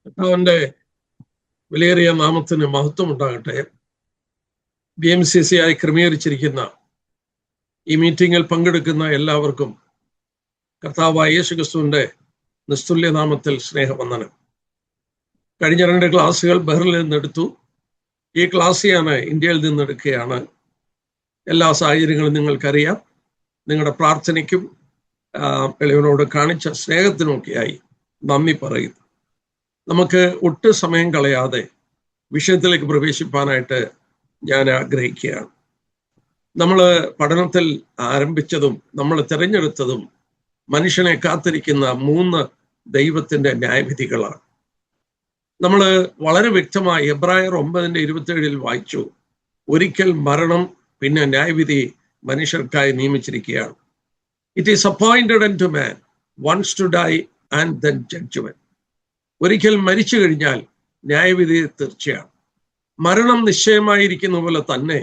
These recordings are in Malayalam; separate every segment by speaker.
Speaker 1: അവന്റെ വിലയേറിയ നാമത്തിന് മഹത്വം ഉണ്ടാകട്ടെ. BMCC ആയി ക്രമീകരിച്ചിരിക്കുന്ന ഈ മീറ്റിങ്ങിൽ പങ്കെടുക്കുന്ന എല്ലാവർക്കും കർത്താവായ യേശുക്രിസ്തുവിന്റെ നിസ്തുല്യ നാമത്തിൽ സ്നേഹവന്ദനം. കഴിഞ്ഞ 2 ക്ലാസ്സുകൾ ബഹ്റിനിൽ നിന്നെടുത്തു. ഈ ക്ലാസ് ഞാൻ ഇന്ത്യയിൽ നിന്നെടുക്കുകയാണ്. എല്ലാ സാഹചര്യങ്ങളും നിങ്ങൾക്കറിയാം. നിങ്ങളുടെ പ്രാർത്ഥനയ്ക്കും എളിയവനോട് കാണിച്ച സ്നേഹത്തിനുമൊക്കെയായി നന്ദി പറയുന്നു. നമുക്ക് ഒട്ടും സമയം കളയാതെ വിഷയത്തിലേക്ക് പ്രവേശിപ്പാനായിട്ട് ഞാൻ ആഗ്രഹിക്കുകയാണ്. നമ്മൾ പഠനത്തിൽ ആരംഭിച്ചതും നമ്മൾ തിരഞ്ഞെടുത്തതും മനുഷ്യനെ കാത്തിരിക്കുന്ന 3 ദൈവത്തിൻ്റെ ന്യായവിധികളാണ്. നമ്മൾ വളരെ വ്യക്തമായി എബ്രായർ 9:27 വായിച്ചു. ഒരിക്കൽ മരണം, പിന്നെ ന്യായവിധി മനുഷ്യർക്കായി നിയമിച്ചിരിക്കുകയാണ്. It is appointed unto man once to die and then judgement. ഒരിക്കൽ മരിച്ചു കഴിഞ്ഞാൽ ന്യായവിധി തീർച്ചയാണ്. മരണം നിശ്ചയമായിരിക്കുന്ന പോലെ തന്നെ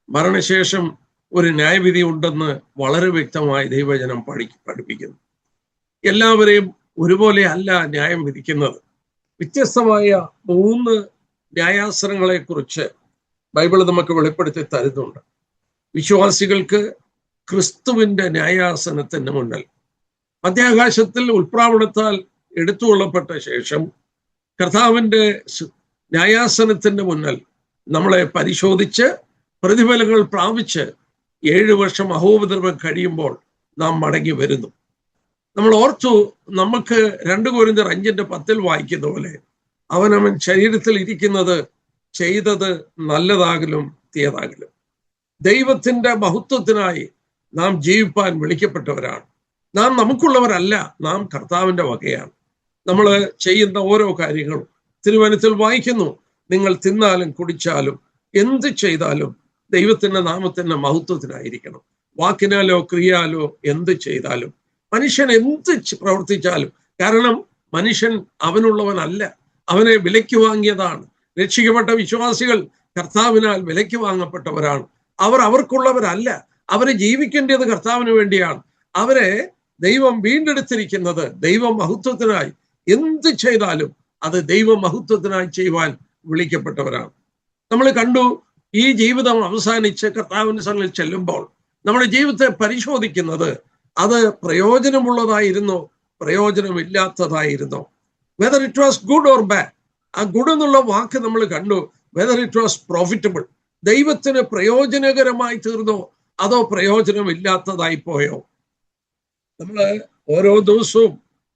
Speaker 1: മരണശേഷം ഒരു ന്യായവിധി ഉണ്ടെന്ന് വളരെ വ്യക്തമായി ദൈവജനം പഠിപ്പിക്കുന്നു. എല്ലാവരെയും ഒരുപോലെ അല്ല ന്യായം വിധിക്കുന്നത്. വ്യത്യസ്തമായ 3 ന്യായാസനങ്ങളെ കുറിച്ച് ബൈബിൾ നമുക്ക് വെളിപ്പെടുത്തി തരുന്നുണ്ട്. വിശ്വാസികൾക്ക് ക്രിസ്തുവിന്റെ ന്യായാസനത്തിന് മുന്നിൽ മധ്യാകാശത്തിൽ ഉൾപ്രാവണത്താൽ എടുത്തുകൊള്ളപ്പെട്ട ശേഷം കർത്താവിന്റെ ന്യായാസനത്തിന്റെ മുന്നിൽ നമ്മളെ പരിശോധിച്ച് പ്രതിഫലങ്ങൾ പ്രാപിച്ച് 7 വർഷം അഹോപദ്രവം കഴിയുമ്പോൾ നാം മടങ്ങി വരുന്നു. നമ്മൾ ഓർത്തു, നമുക്ക് 2 കൊരിന്ത്യർ 5:10 വായിക്കുന്ന പോലെ അവനവൻ ശരീരത്തിൽ ഇരിക്കുന്നത് ചെയ്തത് നല്ലതാകലും തീയതാകലും. ദൈവത്തിന്റെ മഹത്വത്തിനായി നാം ജീവിപ്പാൻ വിളിക്കപ്പെട്ടവരാണ്. നാം നമുക്കുള്ളവരല്ല, നാം കർത്താവിന്റെ വകയാണ്. നമ്മൾ ചെയ്യുന്ന ഓരോ കാര്യങ്ങളും തിരുവചനത്തിൽ വായിക്കുന്നു. നിങ്ങൾ തിന്നാലും കുടിച്ചാലും എന്ത് ചെയ്താലും ദൈവത്തിന്റെ നാമത്തിന്റെ മഹത്വത്തിനായിരിക്കണം. വാക്കിനാലോ ക്രിയാലോ എന്ത് ചെയ്താലും, മനുഷ്യൻ എന്ത് പ്രവർത്തിച്ചാലും, കാരണം മനുഷ്യൻ അവനുള്ളവനല്ല, അവനെ വിലയ്ക്ക് വാങ്ങിയതാണ്. രക്ഷിക്കപ്പെട്ട വിശ്വാസികൾ കർത്താവിനാൽ വിലയ്ക്ക് വാങ്ങപ്പെട്ടവരാണ്. അവർ അവർക്കുള്ളവരല്ല, അവരെ ജീവിക്കേണ്ടത് കർത്താവിന് വേണ്ടിയാണ്. അവരെ ദൈവം വീണ്ടെടുത്തിരിക്കുന്നത് ദൈവ മഹത്വത്തിനായി. എന്ത് ചെയ്താലും അത് ദൈവ മഹത്വത്തിനായി ചെയ്യുവാൻ വിളിക്കപ്പെട്ടവരാണ്. നമ്മൾ കണ്ടു, ഈ ജീവിതം അവസാനിച്ച് കർത്താവിന്റെ സന്നിധിയിൽ ചെല്ലുമ്പോൾ നമ്മുടെ ജീവിതത്തെ പരിശോധിക്കുന്നത് അത് പ്രയോജനമുള്ളതായിരുന്നോ പ്രയോജനമില്ലാത്തതായിരുന്നോ, whether it was good or bad. ആ ഗുഡ് എന്നുള്ള വാക്ക് നമ്മൾ കണ്ടു. വെദർ ഇറ്റ് വാസ് പ്രോഫിറ്റബിൾ, ദൈവത്തിന് പ്രയോജനകരമായി തീർന്നോ അതോ പ്രയോജനമില്ലാത്തതായി പോയോ. നമ്മൾ ഓരോ ദിവസവും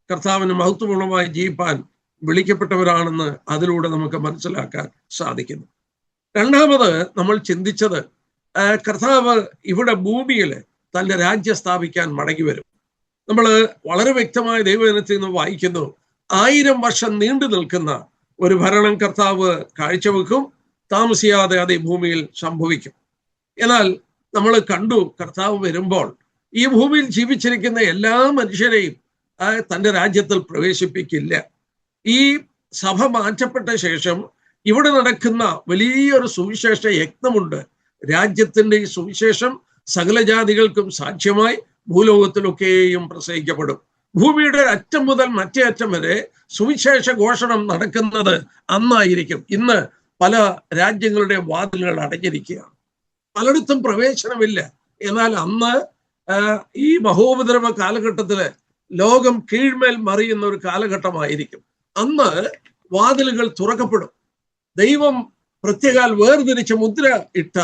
Speaker 1: കർത്താവിന് മഹത്വപൂർണമായി ജീവിപ്പാൻ വിളിക്കപ്പെട്ടവരാണെന്ന് അതിലൂടെ നമുക്ക് മനസ്സിലാക്കാൻ സാധിക്കുന്നു. രണ്ടാമത് നമ്മൾ ചിന്തിച്ചത്, കർത്താവ് ഇവിടെ ഭൂമിയിൽ തൻ്റെ രാജ്യം സ്ഥാപിക്കാൻ മടങ്ങി വരും. നമ്മൾ വളരെ വ്യക്തമായ ദൈവജനത്തിൽ നിന്ന് വായിക്കുന്നു, 1000 വർഷം നീണ്ടു നിൽക്കുന്ന ഒരു ഭരണം കർത്താവ് കാഴ്ചവെക്കും. താമസിയാതെ അത് ഈ ഭൂമിയിൽ സംഭവിക്കും. എന്നാൽ നമ്മൾ കണ്ടു, കർത്താവ് വരുമ്പോൾ ഈ ഭൂമിയിൽ ജീവിച്ചിരിക്കുന്ന എല്ലാ മനുഷ്യരെയും തൻ്റെ രാജ്യത്തിൽ പ്രവേശിപ്പിക്കില്ല. ഈ സഭ മാറ്റപ്പെട്ട ശേഷം ഇവിടെ നടക്കുന്ന വലിയൊരു സുവിശേഷ യജ്ഞമുണ്ട്. രാജ്യത്തിന്റെ ഈ സുവിശേഷം സകല ജാതികൾക്കും സാക്ഷ്യമായി ഭൂലോകത്തിലൊക്കെയും പ്രസംഗിക്കപ്പെടും. ഭൂമിയുടെ അറ്റം മുതൽ മറ്റേ അറ്റം വരെ സുവിശേഷ ഘോഷണം നടക്കുന്നത് അന്നായിരിക്കും. ഇന്ന് പല രാജ്യങ്ങളുടെ വാതിലുകൾ അടഞ്ഞിരിക്കുകയാണ്, പലയിടത്തും പ്രവേശനമില്ല. എന്നാൽ അന്ന് ഈ മഹോപദ്രവ കാലഘട്ടത്തില് ലോകം കീഴ്മേൽ മറിയുന്ന ഒരു കാലഘട്ടമായിരിക്കും. അന്ന് വാതിലുകൾ തുറക്കപ്പെടും. ദൈവം പ്രത്യേകാൽ വേർതിരിച്ച് മുദ്ര ഇട്ട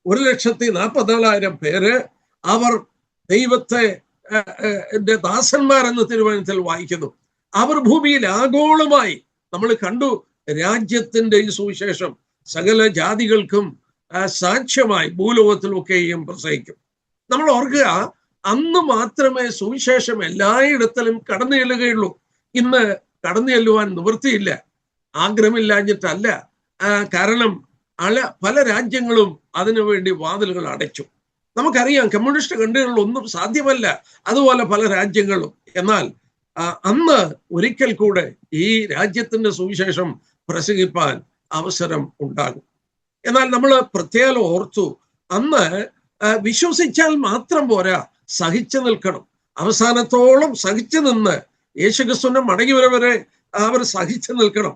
Speaker 1: 1,44,000 പേര്, അവർ ദൈവത്തെ ദാസന്മാരെന്ന് തിരുവചനത്തിൽ വായിക്കുന്നു. അവർ ഭൂമിയിൽ ആഗോളമായി നമ്മൾ കണ്ടു രാജ്യത്തിന്റെ ഈ സുവിശേഷം സകല ജാതികൾക്കും സാക്ഷ്യമായി ഭൂലോകത്തിലൊക്കെയും പ്രസംഗിക്കും. നമ്മൾ ഓർക്കുക, അന്ന് മാത്രമേ സുവിശേഷം എല്ലായിടത്തിലും കടന്നു ചെല്ലുകയുള്ളൂ. ഇന്ന് കടന്നു ചെല്ലുവാൻ നിവൃത്തിയില്ല. ആഗ്രഹമില്ലാഞ്ഞിട്ടല്ല, കാരണം പല രാജ്യങ്ങളും അതിനുവേണ്ടി വാതിലുകൾ അടച്ചു. നമുക്കറിയാം, കമ്മ്യൂണിസ്റ്റ് കൺട്രികളിൽ ഒന്നും സാധ്യമല്ല, അതുപോലെ പല രാജ്യങ്ങളും. എന്നാൽ അന്ന് ഒരിക്കൽ കൂടെ ഈ രാജ്യത്തിന്റെ സുവിശേഷം പ്രസംഗിപ്പാൻ അവസരം ഉണ്ടാകും. എന്നാൽ നമ്മൾ പ്രത്യേകം ഓർത്തു, അന്ന് വിശ്വസിച്ചാൽ മാത്രം പോരാ, സഹിച്ചു നിൽക്കണം. അവസാനത്തോളം സഹിച്ചു നിന്ന് യേശുക്രിസ്തുവിന്റെ മടങ്ങി വരെ അവർ സഹിച്ചു നിൽക്കണം.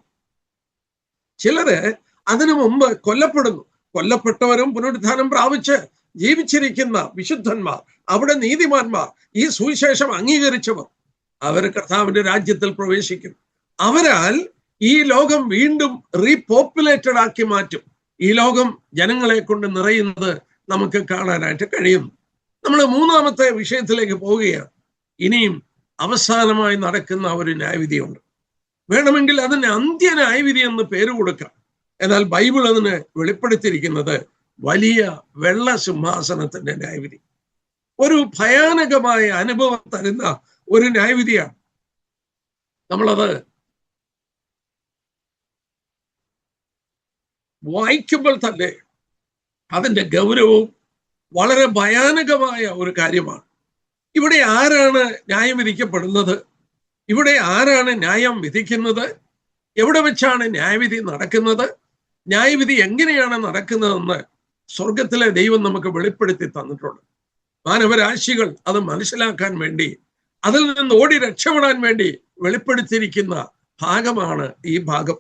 Speaker 1: ചിലര് അതിനു മുമ്പ് കൊല്ലപ്പെടുന്നു. കൊല്ലപ്പെട്ടവരും പുനരുത്ഥാനം പ്രാപിച്ച് ജീവിച്ചിരിക്കുന്ന വിശുദ്ധന്മാർ, അവിടെ നീതിമാന്മാർ, ഈ സുവിശേഷം അംഗീകരിച്ചവർ, അവർ കർത്താവിന്റെ രാജ്യത്തിൽ പ്രവേശിക്കും. അവരാൽ ഈ ലോകം വീണ്ടും റീപോപ്പുലേറ്റഡ് ആക്കി മാറ്റും. ഈ ലോകം ജനങ്ങളെ കൊണ്ട് നിറയുന്നത് നമുക്ക് കാണാനായിട്ട് കഴിയും. നമ്മൾ മൂന്നാമത്തെ വിഷയത്തിലേക്ക് പോവുകയാണ്. ഇനിയും അവസാനമായി നടക്കുന്ന ഒരു ന്യായവിധിയുണ്ട്. വേണമെങ്കിൽ അതിന് അന്ത്യ ന്യായവിധി എന്ന് പേര് കൊടുക്കാം. എന്നാൽ ബൈബിൾ അതിന് വെളിപ്പെടുത്തിയിരിക്കുന്നത് വലിയ വെള്ള സിംഹാസനത്തിന്റെ ന്യായവിധി. ഒരു ഭയാനകമായ അനുഭവം തരുന്ന ഒരു ന്യായവിധിയാണ്. നമ്മളത് വായിക്കുമ്പോൾ തന്നെ അതിന്റെ ഗൗരവവും വളരെ ഭയാനകമായ ഒരു കാര്യമാണ്. ഇവിടെ ആരാണ് ന്യായം വിധിക്കപ്പെടുന്നത്? ഇവിടെ ആരാണ് ന്യായം വിധിക്കുന്നത്? എവിടെ വെച്ചാണ് ന്യായവിധി നടക്കുന്നത്? ന്യായവിധി എങ്ങനെയാണ് നടക്കുന്നതെന്ന് സ്വർഗത്തിലെ ദൈവം നമുക്ക് വെളിപ്പെടുത്തി തന്നിട്ടുണ്ട്. മാനവരാശികൾ അത് മനസ്സിലാക്കാൻ വേണ്ടി, അതിൽ നിന്ന് ഓടി രക്ഷപ്പെടാൻ വേണ്ടി വെളിപ്പെടുത്തിയിരിക്കുന്ന ഭാഗമാണ് ഈ ഭാഗം.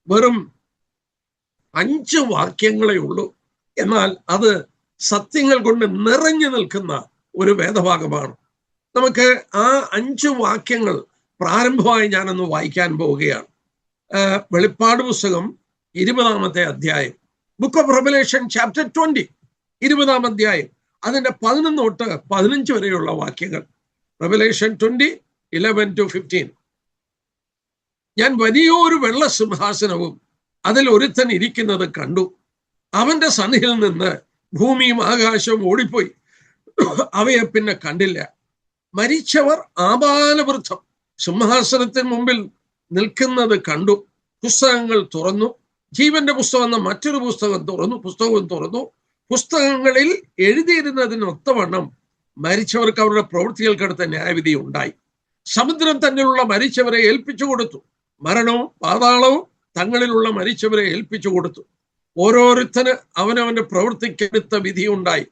Speaker 1: വെറും 5 വാക്യങ്ങളേ ഉള്ളൂ. എന്നാൽ അത് സത്യങ്ങൾ കൊണ്ട് നിറഞ്ഞു നിൽക്കുന്ന ഒരു വേദഭാഗമാണ്. നമുക്ക് ആ 5 വാക്യങ്ങൾ പ്രാരംഭമായി ഞാനൊന്ന് വായിക്കാൻ പോവുകയാണ്. വെളിപ്പാട് പുസ്തകം 20-ാമത്തെ അധ്യായം, ബുക്ക് ഓഫ് റെവലേഷൻ ചാപ്റ്റർ 20, 20-ാം അധ്യായം, അതിന്റെ 11 തൊട്ട് 15 വരെയുള്ള വാക്യങ്ങൾ. റെവലേഷൻ 20, 11-15. ഞാൻ വലിയൊരു വെള്ള സിംഹാസനവും അതിൽ ഒരുത്തൻ ഇരിക്കുന്നത് കണ്ടു. അവന്റെ സന്നിധിയിൽ നിന്ന് ഭൂമിയും ആകാശവും ഓടിപ്പോയി, അവയെ പിന്നെ കണ്ടില്ല. മരിച്ചവർ ആബാലവൃദ്ധം സിംഹാസനത്തിന് മുമ്പിൽ നിൽക്കുന്നത് കണ്ടു. പുസ്തകങ്ങൾ തുറന്നു. ജീവന്റെ പുസ്തകം എന്ന മറ്റൊരു പുസ്തകവും തുറന്നു. പുസ്തകങ്ങളിൽ എഴുതിയിരുന്നതിനൊത്തവണ്ണം മരിച്ചവർക്ക് അവരുടെ പ്രവൃത്തികൾക്കടുത്ത ന്യായവിധി ഉണ്ടായി. സമുദ്രം തന്നിലുള്ള മരിച്ചവരെ ഏൽപ്പിച്ചു കൊടുത്തു. മരണവും പാതാളവും തങ്ങളിലുള്ള മരിച്ചവരെ ഏൽപ്പിച്ചു കൊടുത്തു. ഓരോരുത്തന് അവനവന്റെ പ്രവൃത്തിക്കെടുത്ത വിധിയുണ്ടായി.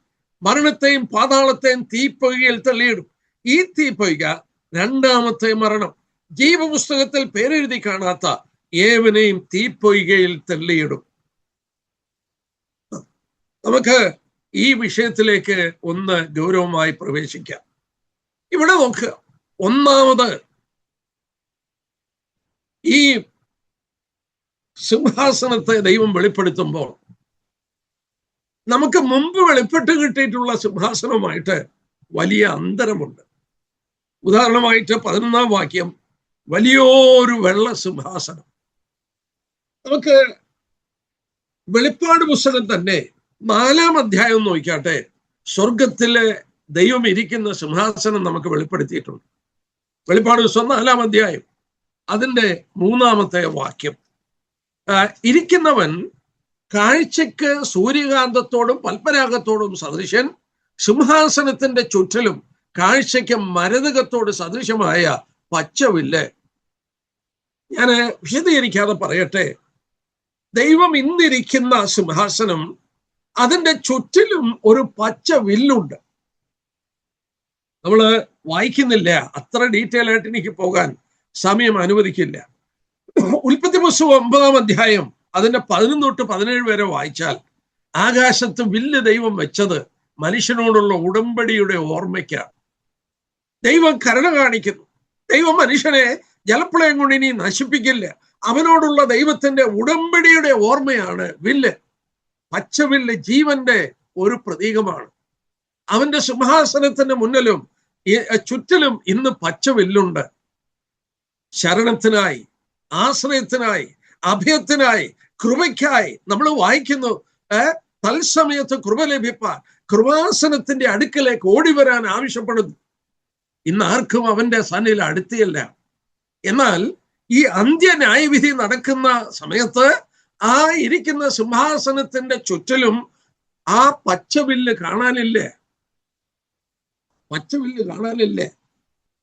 Speaker 1: മരണത്തെയും പാതാളത്തെയും തീപ്പൊയ്കയിൽ തള്ളിയിടും. ഈ തീപ്പൊയ്ക 2-ാമത്തെ മരണം. ജീവപുസ്തകത്തിൽ പേരെഴുതി കാണാത്ത ഏവനെയും തീപ്പൊയ്കയിൽ തള്ളിയിടും. നമുക്ക് ഈ വിഷയത്തിലേക്ക് ഒന്ന് ഗൗരവമായി പ്രവേശിക്കാം. ഇവിടെ നോക്കുക. ഒന്നാമത്, ഈ സിംഹാസനത്തെ ദൈവം വെളിപ്പെടുത്തുമ്പോൾ നമുക്ക് മുമ്പ് വെളിപ്പെട്ട് കിട്ടിയിട്ടുള്ള സിംഹാസനവുമായിട്ട് വലിയ അന്തരമുണ്ട്. ഉദാഹരണമായിട്ട് 11-ാം വാക്യം, വലിയൊരു വെള്ള സിംഹാസനം. നമുക്ക് വെളിപ്പാട് പുസ്തകം തന്നെ 4-ാം അധ്യായം നോക്കിയാട്ടെ, സ്വർഗത്തിലെ ദൈവം ഇരിക്കുന്ന സിംഹാസനം നമുക്ക് വെളിപ്പെടുത്തിയിട്ടുണ്ട്. വെളിപ്പാട് പുസ്തകം 4-ാം അധ്യായം, അതിന്റെ 3-ാമത്തെ വാക്യം, ഇരിക്കുന്നവൻ കാഴ്ചക്ക് സൂര്യകാന്തത്തോടും പൽപ്പരാഗത്തോടും സദൃശൻ, സിംഹാസനത്തിന്റെ ചുറ്റിലും കാഴ്ചയ്ക്ക് മരതകത്തോട് സദൃശമായ പച്ചവില്ല്. ഞാൻ വിശദീകരിക്കാതെ പറയട്ടെ. ദൈവം ഇന്നിരിക്കുന്ന സിംഹാസനം, അതിന്റെ ചുറ്റിലും ഒരു പച്ച വില്ലുണ്ട്. നമ്മള് വായിക്കുന്നില്ല, അത്ര ഡീറ്റെയിൽ ആയിട്ട് എനിക്ക് പോകാൻ സമയം അനുവദിക്കില്ല. ഉൽപ്പത്തി പുസ്തകം 9-ാം അധ്യായം, അതിന്റെ 11 തൊട്ട് 17 വരെ വായിച്ചാൽ, ആകാശത്ത് വില്ല് ദൈവം വെച്ചത് മനുഷ്യനോടുള്ള ഉടമ്പടിയുടെ ഓർമ്മയ്ക്കാണ്. ദൈവം കരുണ കാണിക്കുന്നു. ദൈവം മനുഷ്യനെ ജലപ്രളയം കൊണ്ട് ഇനി നശിപ്പിക്കില്ല. അവനോടുള്ള ദൈവത്തിന്റെ ഉടമ്പടിയുടെ ഓർമ്മയാണ് വില്ല്. പച്ചവില്ല് ജീവന്റെ ഒരു പ്രതീകമാണ്. അവന്റെ സിംഹാസനത്തിന്റെ മുന്നിലും ചുറ്റിലും ഇന്ന് പച്ചവില്ലുണ്ട്. ശരണത്തിനായി, ആശ്രയത്തിനായി, അഭയത്തിനായി, കൃപയ്ക്കായി നമ്മൾ വായിക്കുന്നു. തത്സമയത്ത് കൃപ ലഭിപ്പാൻ കൃപാസനത്തിന്റെ അടുക്കലേക്ക് ഓടി വരാൻ ആവശ്യപ്പെടുന്നു. ഇന്ന് ആർക്കും അവന്റെ സന്നിധിയിൽ അടുത്തില്ല. എന്നാൽ ഈ അന്ത്യ ന്യായവിധി നടക്കുന്ന സമയത്ത് ആ ഇരിക്കുന്ന സിംഹാസനത്തിന്റെ ചുറ്റിലും ആ പച്ചവില്ല് കാണാനില്ലേ? പച്ചവില്ല് കാണാനില്ലേ?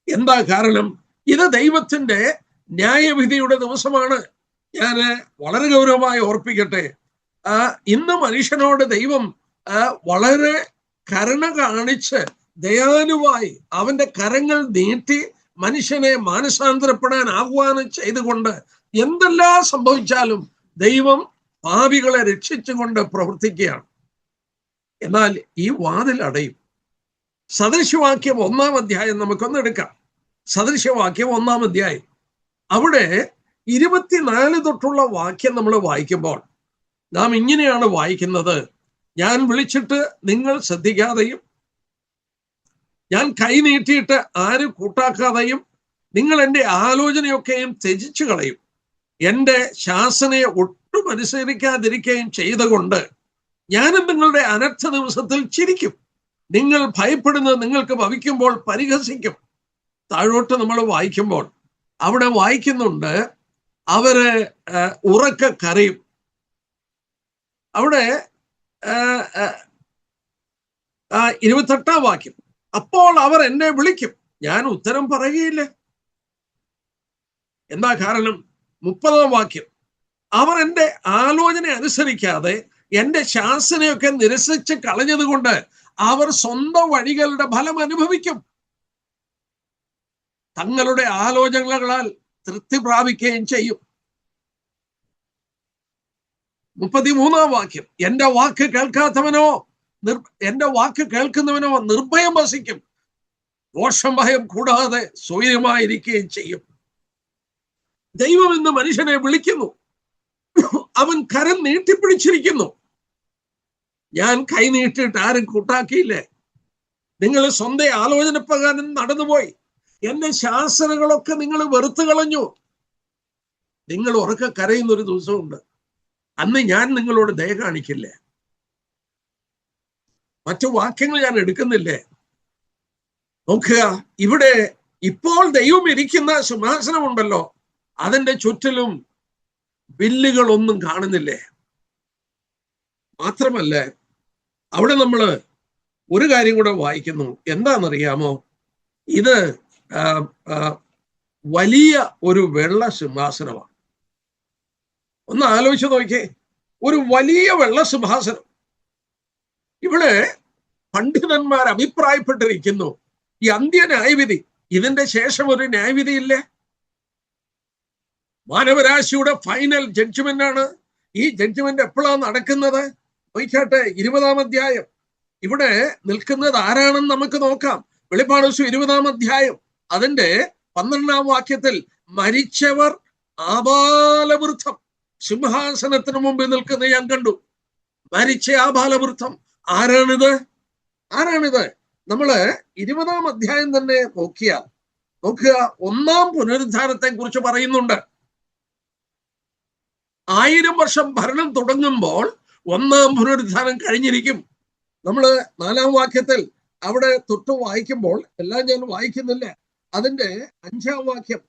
Speaker 1: എന്താ കാരണം? ഇത് ദൈവത്തിന്റെ ന്യായവിധിയുടെ ദിവസമാണ്. ഞാൻ വളരെ ഗൗരവമായി ഓർപ്പിക്കട്ടെ, ഇന്ന് മനുഷ്യനോട് ദൈവം വളരെ കരുണ കാണിച്ച് ദയാലുവായി അവന്റെ കരങ്ങൾ നീട്ടി മനുഷ്യനെ മാനസാന്തരപ്പെടാൻ ആഹ്വാനം ചെയ്തുകൊണ്ട് എന്തെല്ലാം സംഭവിച്ചാലും ദൈവം പാപികളെ രക്ഷിച്ചുകൊണ്ട് പ്രവർത്തിക്കുകയാണ്. എന്നാൽ ഈ വാതിൽ അടയും. സദൃശവാക്യം 1-ാം അധ്യായം നമുക്കൊന്ന് എടുക്കാം. സദൃശവാക്യം 1-ാം അധ്യായം, അവിടെ 24 തൊട്ടുള്ള വാക്യം നമ്മൾ വായിക്കുമ്പോൾ നാം ഇങ്ങനെയാണ് വായിക്കുന്നത്: ഞാൻ വിളിച്ചിട്ട് നിങ്ങൾ ശ്രദ്ധിക്കാതെയും ഞാൻ കൈ നീട്ടിയിട്ട് ആരും കൂട്ടാക്കാതെയും നിങ്ങൾ എൻ്റെ ആലോചനയൊക്കെയും ത്യജിച്ചു കളയും, എൻ്റെ ശാസനയെ ഒട്ടും അനുസരിക്കാതിരിക്കുകയും ചെയ്തുകൊണ്ട് ഞാനും നിങ്ങളുടെ അനർത്ഥ ദിവസത്തിൽ ചിരിക്കും. നിങ്ങൾ ഭയപ്പെടുന്നത് നിങ്ങൾക്ക് ഭവിക്കുമ്പോൾ പരിഹസിക്കും. താഴോട്ട് നമ്മൾ വായിക്കുമ്പോൾ അവിടെ വായിക്കുന്നുണ്ട്, അവര് ഉറക്കെ കരയും. അവിടെ 28-ാം വാക്യം, അപ്പോൾ അവർ എന്നെ വിളിക്കും, ഞാൻ ഉത്തരം പറയുകയില്ല. എന്താ കാരണം? 30-ാം വാക്യം, അവർ എൻ്റെ ആലോചന അനുസരിക്കാതെ എൻ്റെ ശാസനയൊക്കെ നിരസിച്ച് കളഞ്ഞത് കൊണ്ട് അവർ സ്വന്തം വഴികളുടെ ഫലം അനുഭവിക്കും. തങ്ങളുടെ ആലോചനകളാൽ തൃപ്തി പ്രാപിക്കുകയും ചെയ്യും. 33-ാം വാക്യം, എൻ്റെ വാക്ക് കേൾക്കുന്നവനോ നിർഭയം വസിക്കും, ദോഷം ഭയം കൂടാതെ സ്വൈര്യമായിരിക്കുകയും ചെയ്യും. ദൈവം ഇന്ന് മനുഷ്യനെ വിളിക്കുന്നു. അവൻ കരം നീട്ടിപ്പിടിച്ചിരിക്കുന്നു. ഞാൻ കൈ നീട്ടിയിട്ട് ആരും കൂട്ടാക്കിയില്ലേ, നിങ്ങൾ സ്വന്തം ആലോചന പ്രകാരം നടന്നുപോയി, എന്റെ ശാസനകളൊക്കെ നിങ്ങൾ വെറുത്തു കളഞ്ഞു. നിങ്ങൾ ഉറക്കെ കരയുന്നൊരു ദിവസമുണ്ട്, അന്ന് ഞാൻ നിങ്ങളോട് ദയ കാണിക്കില്ലേ? മറ്റു വാക്യങ്ങൾ ഞാൻ എടുക്കുന്നില്ലേ? നോക്കുക, ഇവിടെ ഇപ്പോൾ ദൈവം ഇരിക്കുന്ന സിംഹാസനമുണ്ടല്ലോ, അതിന്റെ ചുറ്റിലും വില്ലുകളൊന്നും കാണുന്നില്ലേ? മാത്രമല്ല, അവിടെ നമ്മൾ ഒരു കാര്യം കൂടെ വായിക്കുന്നു. എന്താണെന്നറിയാമോ? ഇത് വലിയ ഒരു വെള്ള സിംഹാസനമാണ്. ഒന്ന് ആലോചിച്ച് നോക്കിയേ, ഒരു വലിയ വെള്ള സിംഹാസനം. ഇവിടെ പണ്ഡിതന്മാർ അഭിപ്രായപ്പെട്ടിരിക്കുന്നു, ഈ അന്ത്യ ന്യായവിധി, ഇതിന്റെ ശേഷം ഒരു ന്യായവിധി ഇല്ലേ? മാനവരാശിയുടെ ഫൈനൽ ജഡ്ജ്മെന്റ് ആണ്. ഈ ജഡ്ജ്മെന്റ് എപ്പോഴാണ് നടക്കുന്നത്? നോക്കട്ടെ, 20-ാം അധ്യായം. ഇവിടെ നിൽക്കുന്നത് ആരാണെന്ന് നമുക്ക് നോക്കാം. വെളിപ്പാട് 20-ാം അധ്യായം അതിന്റെ 12-ാം വാക്യത്തിൽ, മരിച്ചവർ ആബാലവൃദ്ധം സിംഹാസനത്തിന് മുമ്പിൽ നിൽക്കുന്ന ഞാൻ കണ്ടു. മരിച്ച ആബാലവൃദ്ധം ആരാണിത്? നമ്മള് 20-ാം അധ്യായം തന്നെ നോക്കുക, 1-ാം പുനരുദ്ധാനത്തെ കുറിച്ച് പറയുന്നുണ്ട്. 1000 വർഷം ഭരണം തുടങ്ങുമ്പോൾ 1-ാം പുനരുദ്ധാനം കഴിഞ്ഞിരിക്കും. നമ്മള് 4-ാം വാക്യത്തിൽ അവിടെ തൊട്ട് വായിക്കുമ്പോൾ, എല്ലാം ഞാൻ വായിക്കുന്നില്ല, അതിന്റെ 5-ാം വാക്യം,